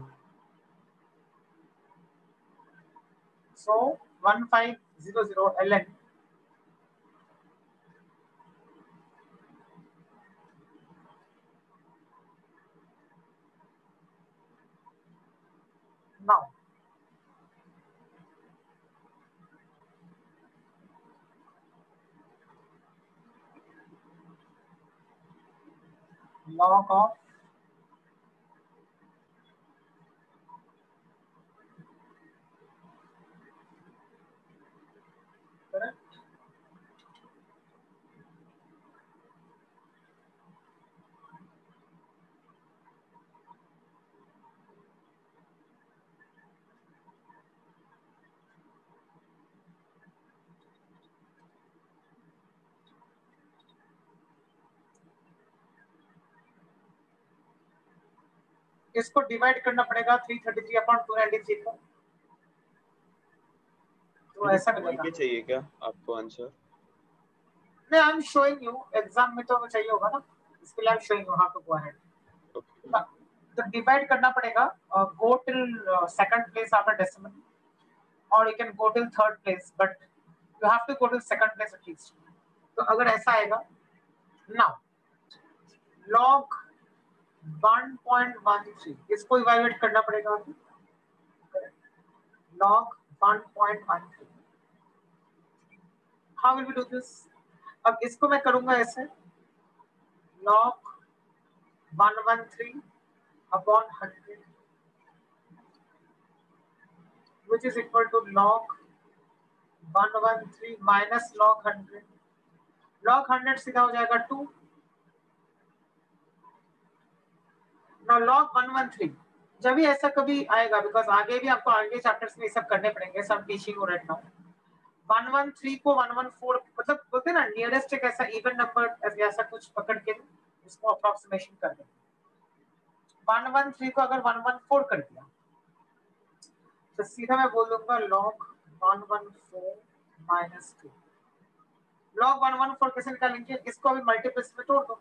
So 1500 ln. Now, log of correct. इसको divide करना पड़ेगा 333 upon 293 को, तो ऐसा मिलेगा। चाहिए क्या आपको आंसर? नहीं, I am showing you, exam में तो चाहिए होगा ना, इसके लिए I am showing you how to go ahead. तो डिवाइड करना पड़ेगा, go till second place after decimal, और you can go till third place, but you have to go till second place at least. तो अगर ऐसा आएगा, नाउ लॉग 1.13, इसको evaluate करना पड़ेगा, log 1.13। How will we do this? अब इसको मैं करूंगा ऐसे, log 113 upon 100, which is equal to log 113 minus log 100। log 100 सीधा हो जाएगा 2, नाउ log 113 जब भी ऐसा कभी आएगा, बिकॉज आगे भी आपको आगे चैप्टर्स में ये सब करने पड़ेंगे, सब टीचिंग हो राइट नाउ। 113 को 114 मतलब बोलते हैं ना नियरेस्ट एक ऐसा इवन नंबर ऐसा कुछ पकड़ के उसको अप्रोक्सीमेशन कर देंगे। 113 को अगर 114 कर दिया तो सीधा मैं बोल दूंगा log 114 माइनस 2। log 114 कैसे निकालेंगे? इसको अभी मल्टीपल्स में तोड़ दो,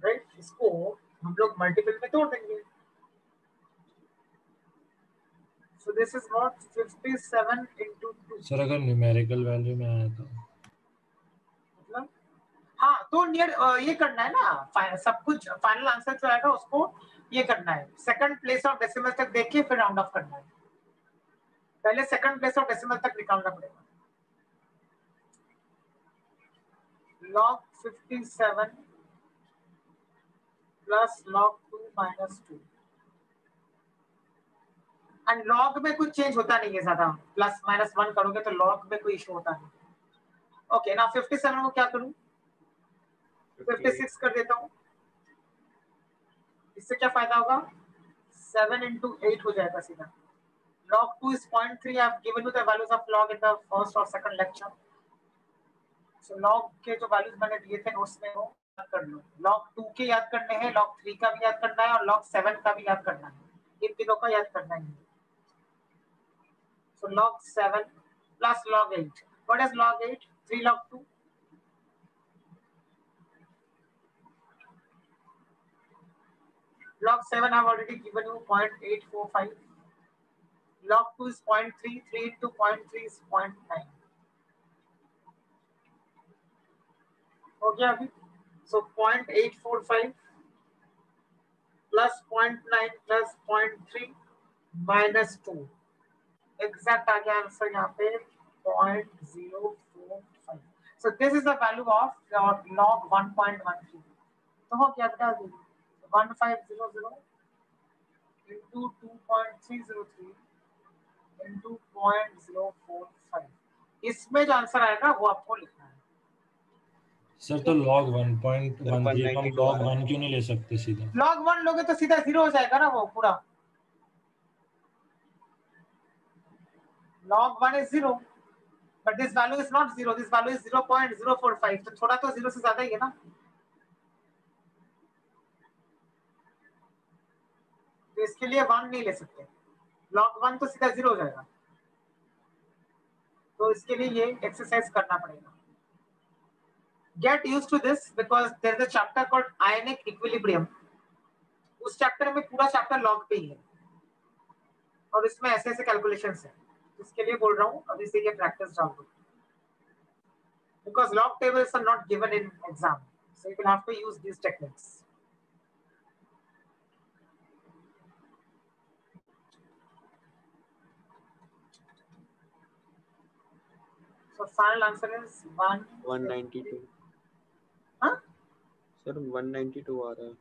राइट? इसको हम लोग मल्टीपल में तोड़ देंगे। So this is what 57 into 2। Sir अगर न्यूमेरिकल वैल्यू में आया तो मतलब हाँ, तो नियर ये करना है ना, सब कुछ फाइनल आंसर जो आएगा उसको ये करना है, सेकंड प्लेस ऑफ डेसिमल तक देख के फिर राउंड ऑफ करना है। पहले सेकंड प्लेस ऑफ डेसिमल तक निकालना पड़ेगा। log 57 plus log 2 minus 2। And log में कुछ चेंज होता नहीं है ज्यादा, प्लस माइनस 1 करोगे तो लॉग में कोई इशू होता नहीं। ओके ना 57 को क्या करूं? 56 कर देता हूं। इससे क्या फायदा होगा? 7 into 8 हो जाएगा सीधा। log 2 is 0.3। I have given you the values of log in the first or second lecture। So log के जो वैल्यूज मैंने दिए थे नोट्स में वो याद कर लो। log 2 के याद करने हैं, log 3 का भी याद करना है और log 7 का भी याद करना है। इन तीनों का याद करना है। So log 7 plus log 8। What is log 8? 3 log 2। Log 7 I have already given you 0.845। log 2 is 0.3, 3 into 0.3 is 0.9। हो गया अभी? So 0.845 plus 0.9 plus 0.3 minus 2। Exact आ गया आंसर यहाँ पे 0.045। So this is the value of your log 1.13। तो हो क्या बता दीजिए 1500 into 2.303 into 0.045। इसमें जो आंसर आएगा वो आपको लिखना है। सर तो log 1.13 हम log 1 क्यों नहीं ले सकते सीधा? log 1 लोगे तो सीधा 0 हो जाएगा ना वो पूरा। log 1 is 0 but this value is not 0, this value is 0.045। तो थोड़ा तो 0 से ज्यादा ही है ना। तो इसके लिए 1 नहीं ले सकते, log 1 तो सीधा 0 हो जाएगा। तो इसके लिए ये एक्सरसाइज करना पड़ेगा। Get used to this because there is a chapter called ionic equilibrium। उस चैप्टर में पूरा चैप्टर log पे ही है और इसमें ऐसे ऐसे कैलकुलेशंस है। इसके लिए बोल रहा हूँ अभी से ये प्रैक्टिस डाल दो, because log tables are not given in exam, so you will have to use these techniques। So final answer is 192। हाँ सर 192 आ रहा है।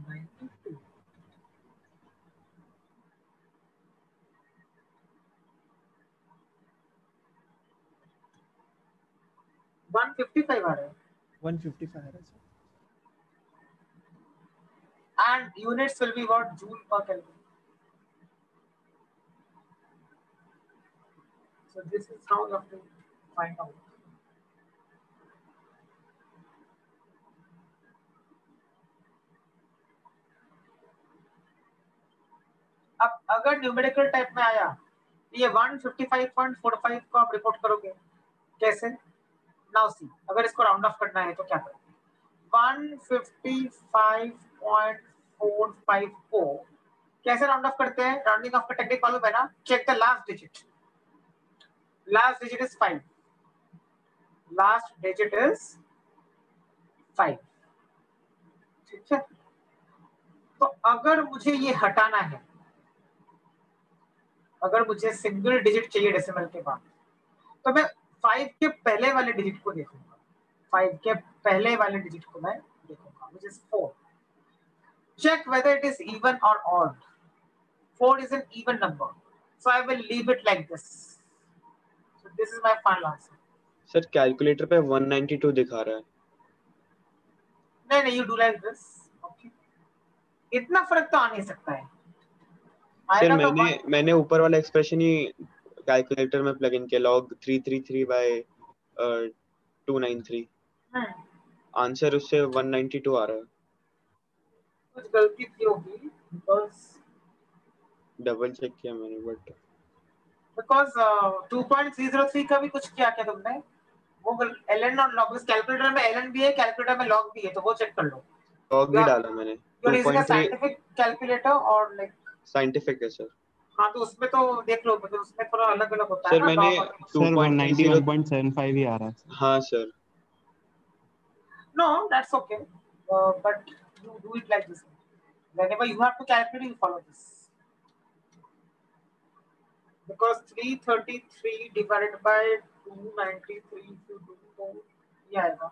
92। 155 आ रहा है। 155 आ रहा है sir. And units will be what? Joule per Kelvin। So this is how you have to find out। अब अगर numerical type में आया ये 155.45 को आप रिपोर्ट करोगे कैसे? नाउ सी, अगर इसको राउंड ऑफ करना है तो क्या करोगे? 155.45 को कैसे राउंड ऑफ करते हैं? राउंडिंग ऑफ का टेक्निक मालूम है ना? Check the last digit. Last digit is 5। Last digit is 5। ठीक है, तो अगर मुझे ये हटाना है, अगर मुझे सिंगल डिजिट चाहिए डेसिमल के बाद, तो मैं 5 के पहले वाले डिजिट को देखूंगा। 5 के पहले वाले डिजिट को मैं देखूंगा, which is 4। Check whether it is even or odd। 4 is an even number, so I will leave it like this। So this is my final answer। Sir calculator पे 192 दिखा रहा है। नहीं नहीं, you do like this. Okay, इतना फर्क तो आ नहीं सकता है। सर आएगा तो मैंने ऊपर वाला एक्सप्रेशन ही कैलकुलेटर में प्लग इन किया, log 333 by 293, आंसर उससे 192 आ रहा है। कुछ गलती थी होगी, डबल चेक किया मैंने, बट बिकॉज 2.303 का भी कुछ किया क्या तुमने? वो ln और log, इस कैलकुलेटर में ln भी है, कैलकुलेटर में log भी है, तो वो चेक कर लो। log भी डाला मैंने। You're using a 2.3 scientific calculator or like? Scientific है सर। हाँ तो उसमें तो देख लो, मतलब उसमें थोड़ा अलग अलग होता है सर ना मैंने log और। सर 2.30 191.75 ही आ रहा है। हाँ sir. No, that's okay. But you do it like this. Whenever you have to calculate, you follow this. Because 333 divided by 293, if you do so, ये आएगा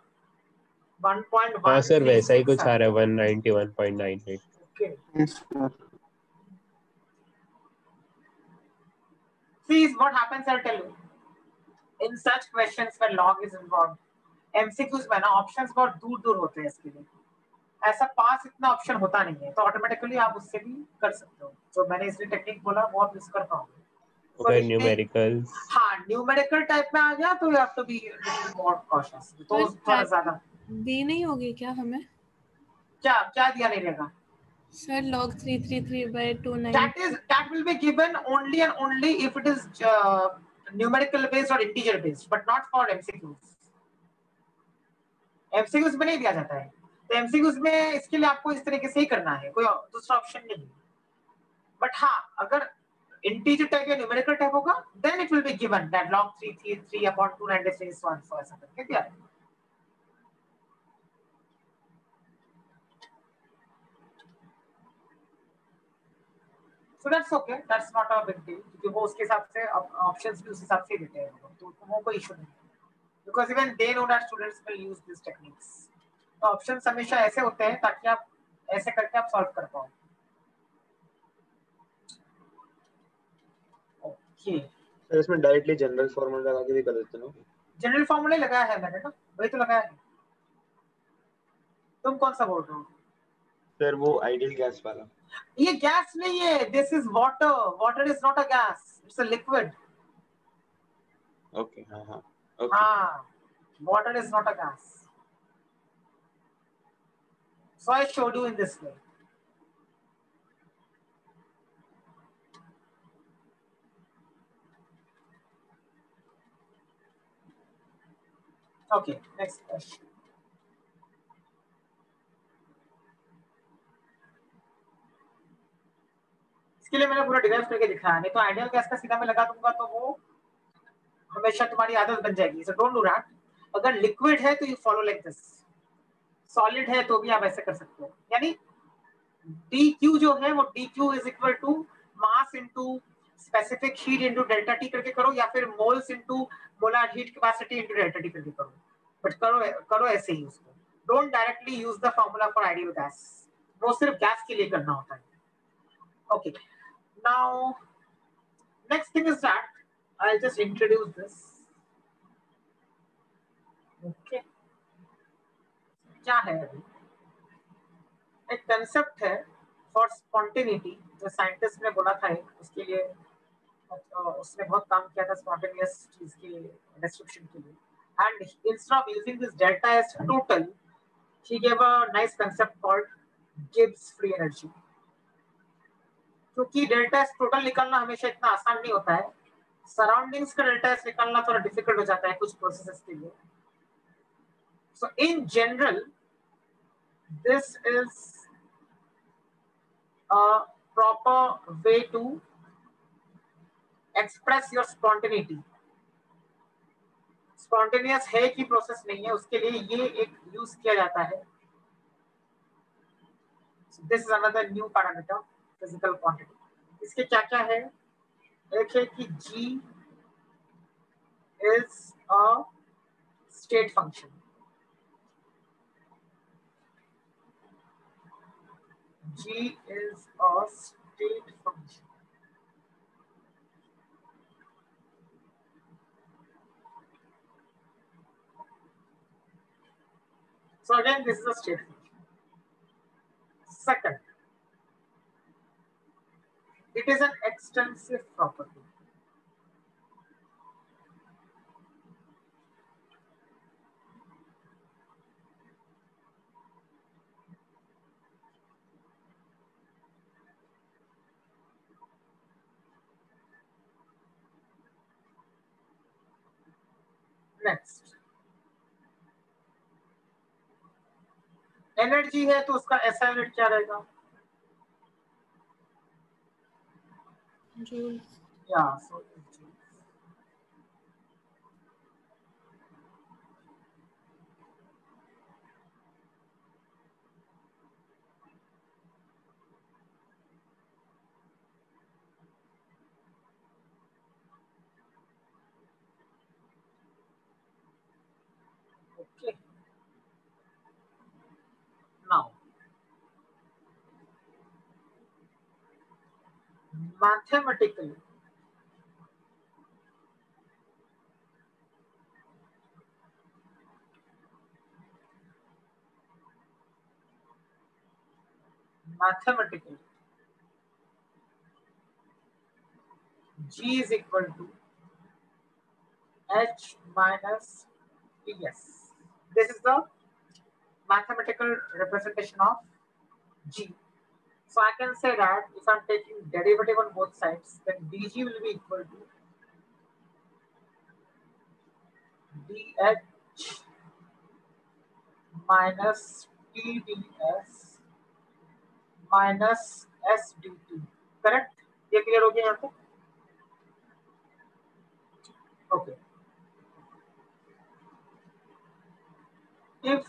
1.136। हाँ सर, वैसा ही कुछ आ रहा है, 191.98। Okay. Yes, sir. See, what happens, I'll tell you. In such questions where log is involved, MCQs में ना options बहुत दूर दूर होते हैं इसके लिए, ऐसा पास इतना ऑप्शन होता नहीं है, तो ऑटोमेटिकली आप उससे भी कर सकते हो। तो मैंने इसलिए टेक्निक बोला, वो आप यूज कर पाओगे। अगर न्यूमेरिकल्स, हाँ न्यूमेरिकल टाइप में आ गया तो you have to be little more cautious, तो थोड़ा ज्यादा। दी नहीं होगी क्या हमें? क्या क्या दिया नहीं रहेगा sir log 333 by 290। that will be given only and only if it is numerical based or integer based, but not for MCQs। MCQs में नहीं दिया जाता है, तो MCQs में इसके लिए आपको इस तरीके से ही करना है, कोई दूसरा ऑप्शन नहीं। बट हाँ, अगर integer टाइप या न्यूमेरिकल टाइप होगा, then it will be given that log 333 upon 293 is 1, so ऐसा करके दिया है। So that's okay, that's not a big deal, क्योंकि वो उसके हिसाब से ऑप्शंस भी उस हिसाब से देते हैं, तो वो कोई इशू नहीं है, because even they know that students will use these techniques। तो ऑप्शंस हमेशा ऐसे होते हैं ताकि आप ऐसे करके आप सॉल्व कर पाओ। ओके सर इसमें डायरेक्टली जनरल फॉर्मूला लगा के भी कर देते ना? जनरल फॉर्मूला लगाया है मैंने ना, वही तो लगाया है। तुम कौन सा बोल रहे हो? सर वो आइडियल गैस वाला। ये गैस नहीं है, this is water. Water is not a gas, it's a liquid. Okay हाँ हाँ ओके। हाँ, water is not a gas, so I showed you in this way। Okay, next question। इसके लिए मैंने पूरा डिराइव करके दिखाया, नहीं तो आइडियल गैस का सीधा मैं लगा दूंगा तो वो हमेशा तुम्हारी आदत बन जाएगी, सो डोंट डू दैट। अगर लिक्विड है तो you follow like this, solid है तो भी आप ऐसे कर सकते हो, यानी dq जो है वो dq is equal to mass into specific heat into delta T करके करो, या फिर moles into molar heat capacity into delta T करके करो, बट करो ऐसे ही उसको। Don't directly use the formula for ideal gas, वो सिर्फ गैस के लिए करना होता है। Okay, now next thing is that I'll just introduce this। Okay, क्या है अभी एक कंसेप्ट है फॉर स्पॉन्टेनिटी, जो साइंटिस्ट ने बोला था, उसके लिए उसने बहुत काम किया था स्पॉन्टेनियस चीज के डिस्क्रिप्शन के लिए, and instead of using this delta S total he gave a nice concept called Gibbs free energy। क्योंकि डेल्टा एस टोटल निकालना हमेशा इतना आसान नहीं होता है, सराउंडिंग्स का डेल्टा एस निकालना थोड़ा डिफिकल्ट हो जाता है कुछ प्रोसेसेस के लिए। So in general this is a proper way to express your spontaneity। Spontaneous है कि प्रोसेस नहीं है, उसके लिए ये एक यूज किया जाता है। This is another new parameter, physical quantity. इसके क्या क्या है, एक है कि g is a state function। g is a state function। So again, this is a state function। extensive property. Next, energy है तो उसका एसआई यूनिट क्या रहेगा? जूल। या so okay. Now mathematically G is equal to H minus Ts. This is the mathematical representation of G. So I can say that if I'm taking derivative on both sides, then dG will be equal to dH minus TdS minus SDT. Correct? ये clear हो गया यहाँ पे? Okay. If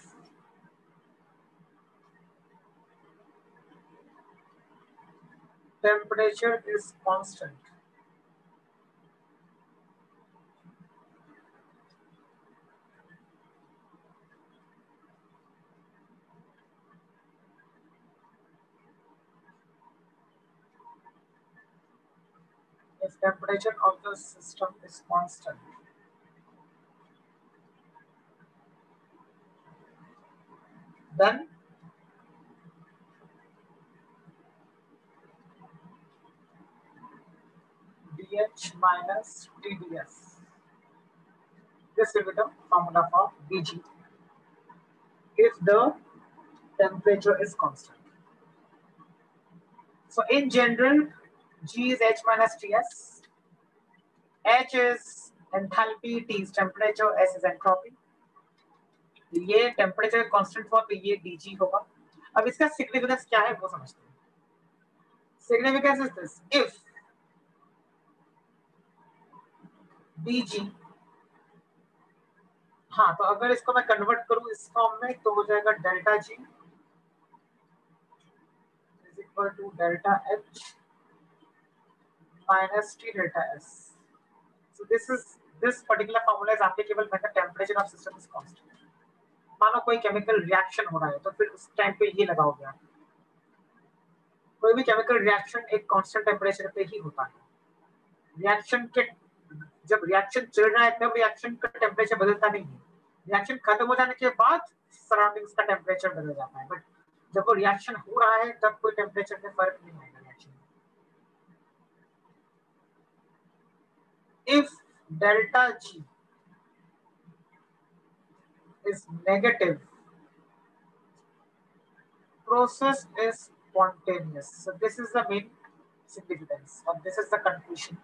temperature is constant, if temperature of the system is constant, then dH minus TdS. This will be the formula for dG if the temperature is constant. So in general, G is H minus Ts. H is enthalpy, T is temperature, S is entropy. ये temperature constant हुआ तो ये dG होगा. अब इसका significance क्या है वो समझते हैं. Significance is this, if dG, हाँ तो अगर इसको मैं कन्वर्ट करूं इस फॉर्म में तो हो जाएगा delta G is equal to delta H minus T delta S. So this particular formula is applicable when the temperature of system is constant. मानो कोई केमिकल रिएक्शन हो रहा है तो फिर उस टाइम पे ये लगाओगे आप. कोई भी केमिकल रिएक्शन एक कांस्टेंट टेम्परेचर पे ही होता है. रिएक्शन के जब रिएक्शन चल रहा है तब रिएक्शन का टेम्परेचर बदलता नहीं है. रिएक्शन खत्म हो जाने के बाद सराउंडिंग्स का टेम्परेचर बदल जाता है. बट जब वो रिएक्शन हो रहा है तब कोई टेम्परेचर में फर्क नहीं आएगा रिएक्शन में. If delta G is negative, process is spontaneous. So this is the main significance, or this is the conclusion.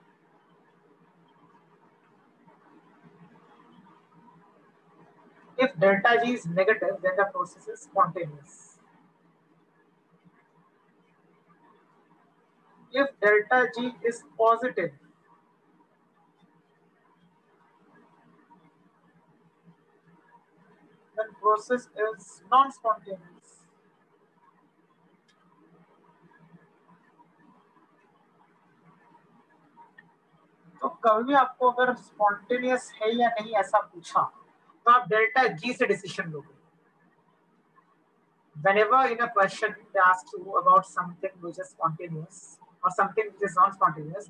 If delta G is negative, then the process is spontaneous. If delta G is positive, then process is non-spontaneous. तो कभी आपको अगर spontaneous है या नहीं ऐसा पूछा तो आप डेल्टा G से डिसीजन लोगे. Whenever in a question they ask you about something which is spontaneous or something which is non-spontaneous,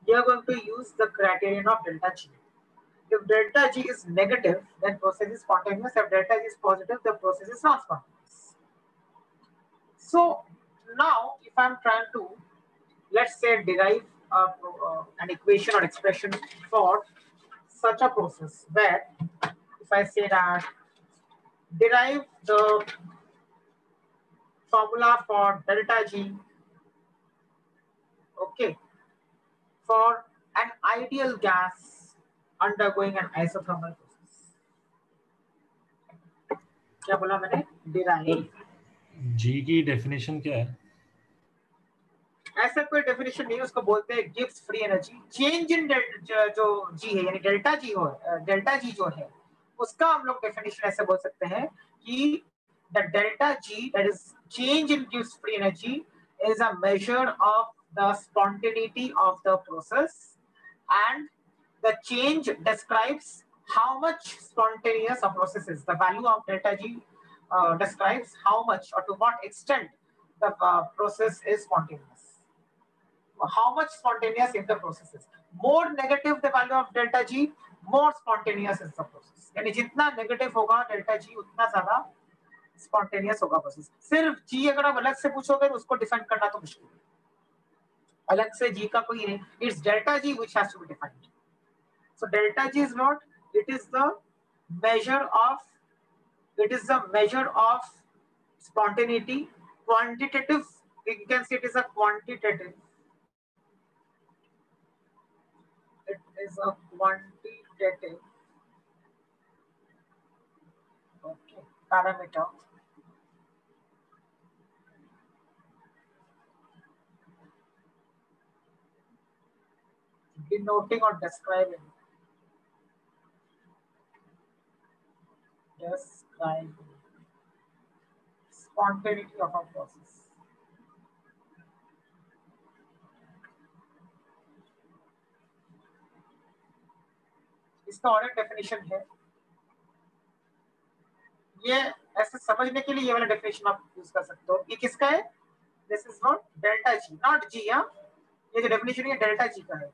you are going to use the criterion of delta G. If delta G is negative, then process is spontaneous. If delta G is positive, the process is non-spontaneous. So now if I am trying to, let's say, derive an equation or expression for such a process where if I say that derive the formula for delta G, okay, for an ideal gas undergoing an isothermal process. क्या बोला मैंने? Derive. जी की definition क्या है? ऐसा कोई definition नहीं, उसको बोलते हैं gives free energy. Change in जो जी है यानी डेल्टा जी हो, डेल्टा जी जो है उसका हम लोग डेफिनेशन ऐसे बोल सकते हैं कि the delta G that is change in gives free energy is a measure of the spontaneity of the process and the change describes how much spontaneous a process is. The value of delta ji describes how much or to what extent the process is spontaneous. How much spontaneous if the process is more negative the value of delta G, more spontaneous is the process. यानी जितना negative होगा delta G उतना ज्यादा spontaneous होगा process. सिर्फ G अगर आप अलग से पूछोगे तो उसको define करना तो मुश्किल है, अलग से G का कोई नहीं, it's delta G which has to be defined. So delta G is what? It is the measure of spontaneity, quantitative, you can say it is a quantitative. It is a quantitative, okay, parameter denoting or describing spontaneity of a process. इसका और एक definition है, ये ऐसे समझने के लिए ये वाला डेफिनेशन आप यूज कर सकते हो। ये किसका है? This is not delta G, not G. ये जो डेफिनेशन है डेल्टा जी का है।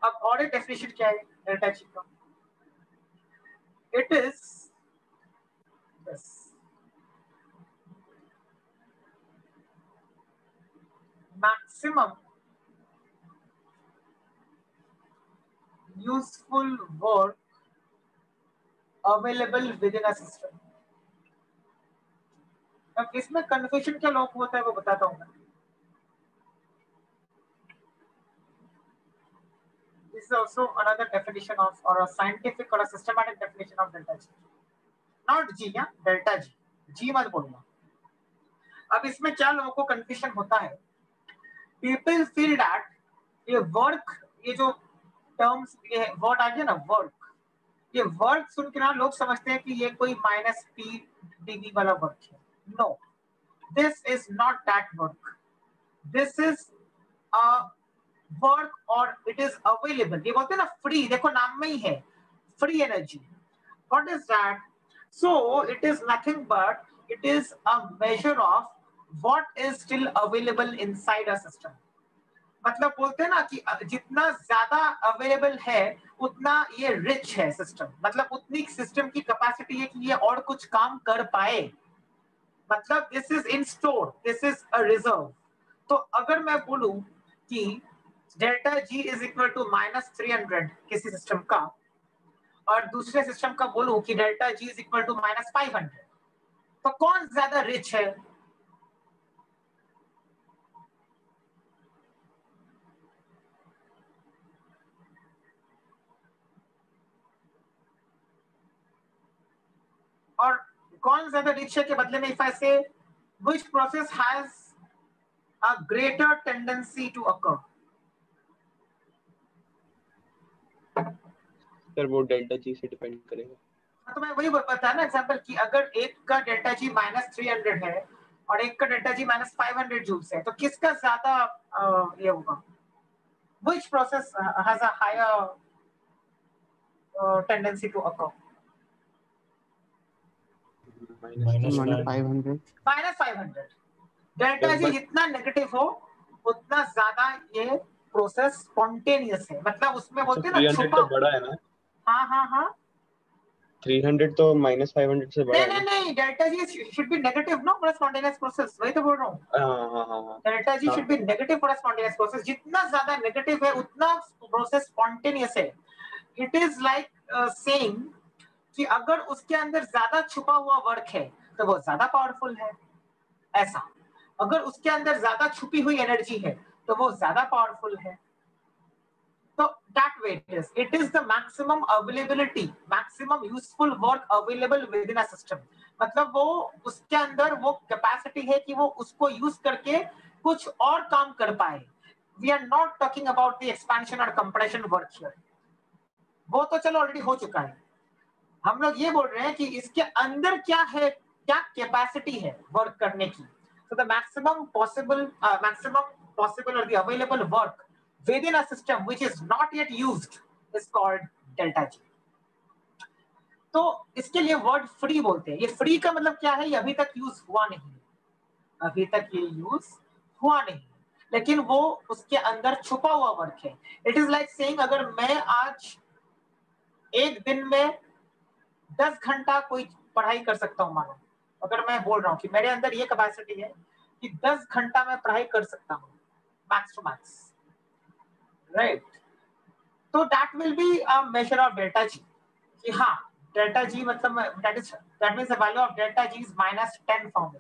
अब और एक डेफिनेशन क्या है डेल्टा जी का? It is this maximum useful work available within a system. अब इसमें कन्फ्यूजन क्या लोग होता है वो बताता हूँ मैं। This is also another definition of or a scientific or a systematic definition of delta G. Not G, yeah, delta G. G मत बोलना। अब इसमें क्या लोगों को कन्फ्यूजन होता है? People feel that ये वर्क, ये जो टर्म्स, ये वर्ड आ गया ना वर्क, ये वर्क सुन के ना लोग समझते हैं कि ये कोई माइनस पी डीवी वाला वर्क है। No, this is not that work, this is a work और इट इज अवेलेबल। ये बोलते हैं ना फ्री, देखो नाम में ही है free energy. What is that? So it is nothing but it is a measure of what is still available inside a system. मतलब बोलते हैं ना कि जितना ज्यादा अवेलेबल है उतना ये रिच है सिस्टम, मतलब उतनी सिस्टम की कैपेसिटी है कि ये और कुछ काम कर पाए। मतलब this is in store, this is a reserve. तो अगर मैं बोलूं कि delta G is equal to -300 किसी सिस्टम का और दूसरे सिस्टम का बोलूं कि delta G is equal to -500, तो कौन ज्यादा रिच है? और कौन ज्यादा रिच है के बदले में if I say which process has a greater tendency to occur? Sir वो डेल्टा जी से डिपेंड करेगा। तो मैं वही बताया ना एग्जांपल कि अगर एक का डेल्टा जी -300 है और एक का डेल्टा जी -500 जूल्स है, तो किसका ज्यादा ये होगा? Which process has a higher tendency to occur? -500। Delta G जितना नेगेटिव हो उतना ज्यादा ये प्रोसेस स्पॉन्टेनियस है, मतलब उसमें बोलते हैं ना छुपा तो बड़ा है ना। हाँ हाँ हाँ 300 तो -500 से बड़ा है ना? नहीं, delta G should be negative no for spontaneous process, वही तो बोल रहा हूँ। हाँ। Delta G should be negative for spontaneous process, जितना ज्यादा नेगेटिव है उतना प्रोसेस स्पॉन्टेनियस है। इट इज लाइक सेइंग कि अगर उसके अंदर ज्यादा छुपा हुआ वर्क है तो वो ज्यादा पावरफुल है, ऐसा। अगर उसके अंदर ज्यादा छुपी हुई एनर्जी है तो वो ज्यादा पावरफुल है। तो that way it is the maximum availability, maximum useful work available within a system। मतलब वो उसके अंदर वो कैपेसिटी है कि वो उसको यूज करके कुछ और काम कर पाए। We are not talking about the expansion or compression work here, वो तो चलो ऑलरेडी हो चुका है। हम लोग ये बोल रहे हैं कि इसके अंदर क्या है, क्या कैपेसिटी है वर्क करने की। So the maximum possible or the available work within a system which is not yet used is called delta G। तो इसके लिए वर्ड फ्री बोलते हैं। ये फ्री का मतलब क्या है, ये अभी तक यूज हुआ नहीं, अभी तक ये यूज हुआ नहीं, लेकिन वो उसके अंदर छुपा हुआ वर्क है। इट इज लाइक सेइंग अगर मैं आज एक दिन में 10 घंटा कोई पढ़ाई कर सकता हूँ, मानो अगर मैं बोल रहा हूँ कि मेरे अंदर ये कैपेसिटी है कि 10 घंटा मैं पढ़ाई कर सकता हूँ मैक्स टू मैक्स, राइट। तो that will be a measure of delta जी कि हाँ डेल्टा जी मतलब that means the value of delta G is -10 formula.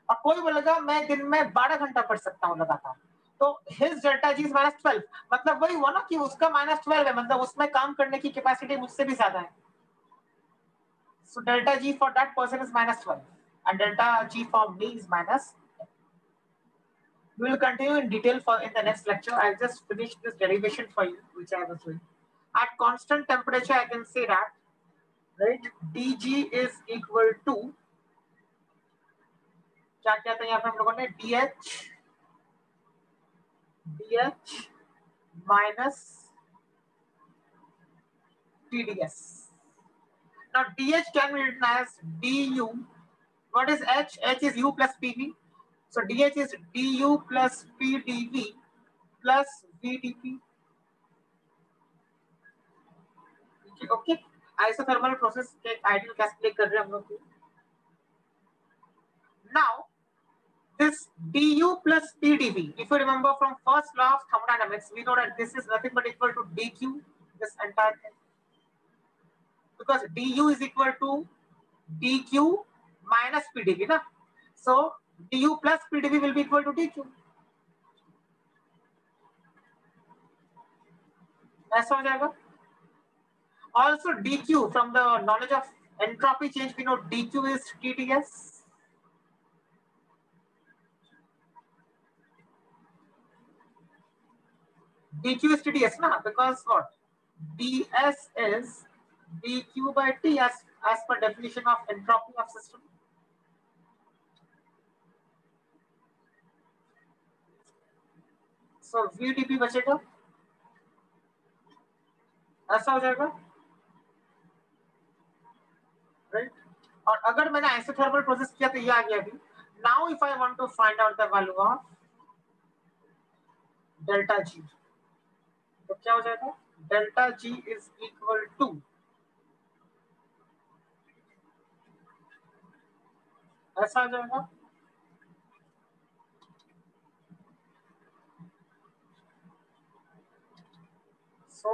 अब कोई बोलेगा मैं दिन में 12 घंटा पढ़ सकता हूँ लगातार, तो हिज डेल्टा जी इज -12, मतलब वही हुआ ना कि उसका -12 है, मतलब उसमें काम करने की कैपेसिटी मुझसे भी ज्यादा है। So delta G for that person is -12 and delta G for me is -10. We will continue in detail in the next lecture. I'll just finish this derivation for you, which I was doing. At constant temperature, I can say that, right, dG is equal to, क्या क्या था यहाँ पे हम लोगों ने, dH minus TdS. Now dH can be written as du. What is H? H is U plus PV. So dH is du plus PdV plus VdP. Okay. Isothermal process के ideal gas play कर रहे हैं हम लोग। Now this du plus PdV, if you remember from first law of thermodynamics, we know that this is nothing but equal to dq, this entire thing, because du is equal to dq minus PdV, ना? So du plus PdV will be equal to dq. ऐसा हो जाएगा। Also dq, from the knowledge of entropy change, we know dq is TdS. dq is TdS, na? Because what? ds is dq by t as per definition of entropy of system. So VdP बचेगा, ऐसा हो जाएगा, right. और अगर मैंने isothermal process किया तो ये आ गया अभी। Now if I want to find out the value of delta G, तो क्या हो जाएगा, delta G is equal to, ऐसा हो जाएगा। So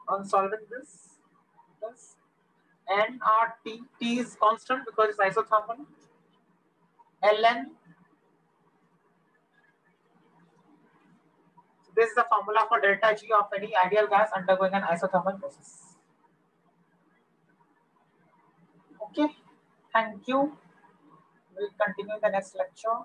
on solving this nRT, T is constant because it's isothermal, ln, so this is the formula for delta G of any ideal gas undergoing an isothermal process. Okay, thank you. We'll continue in the next lecture.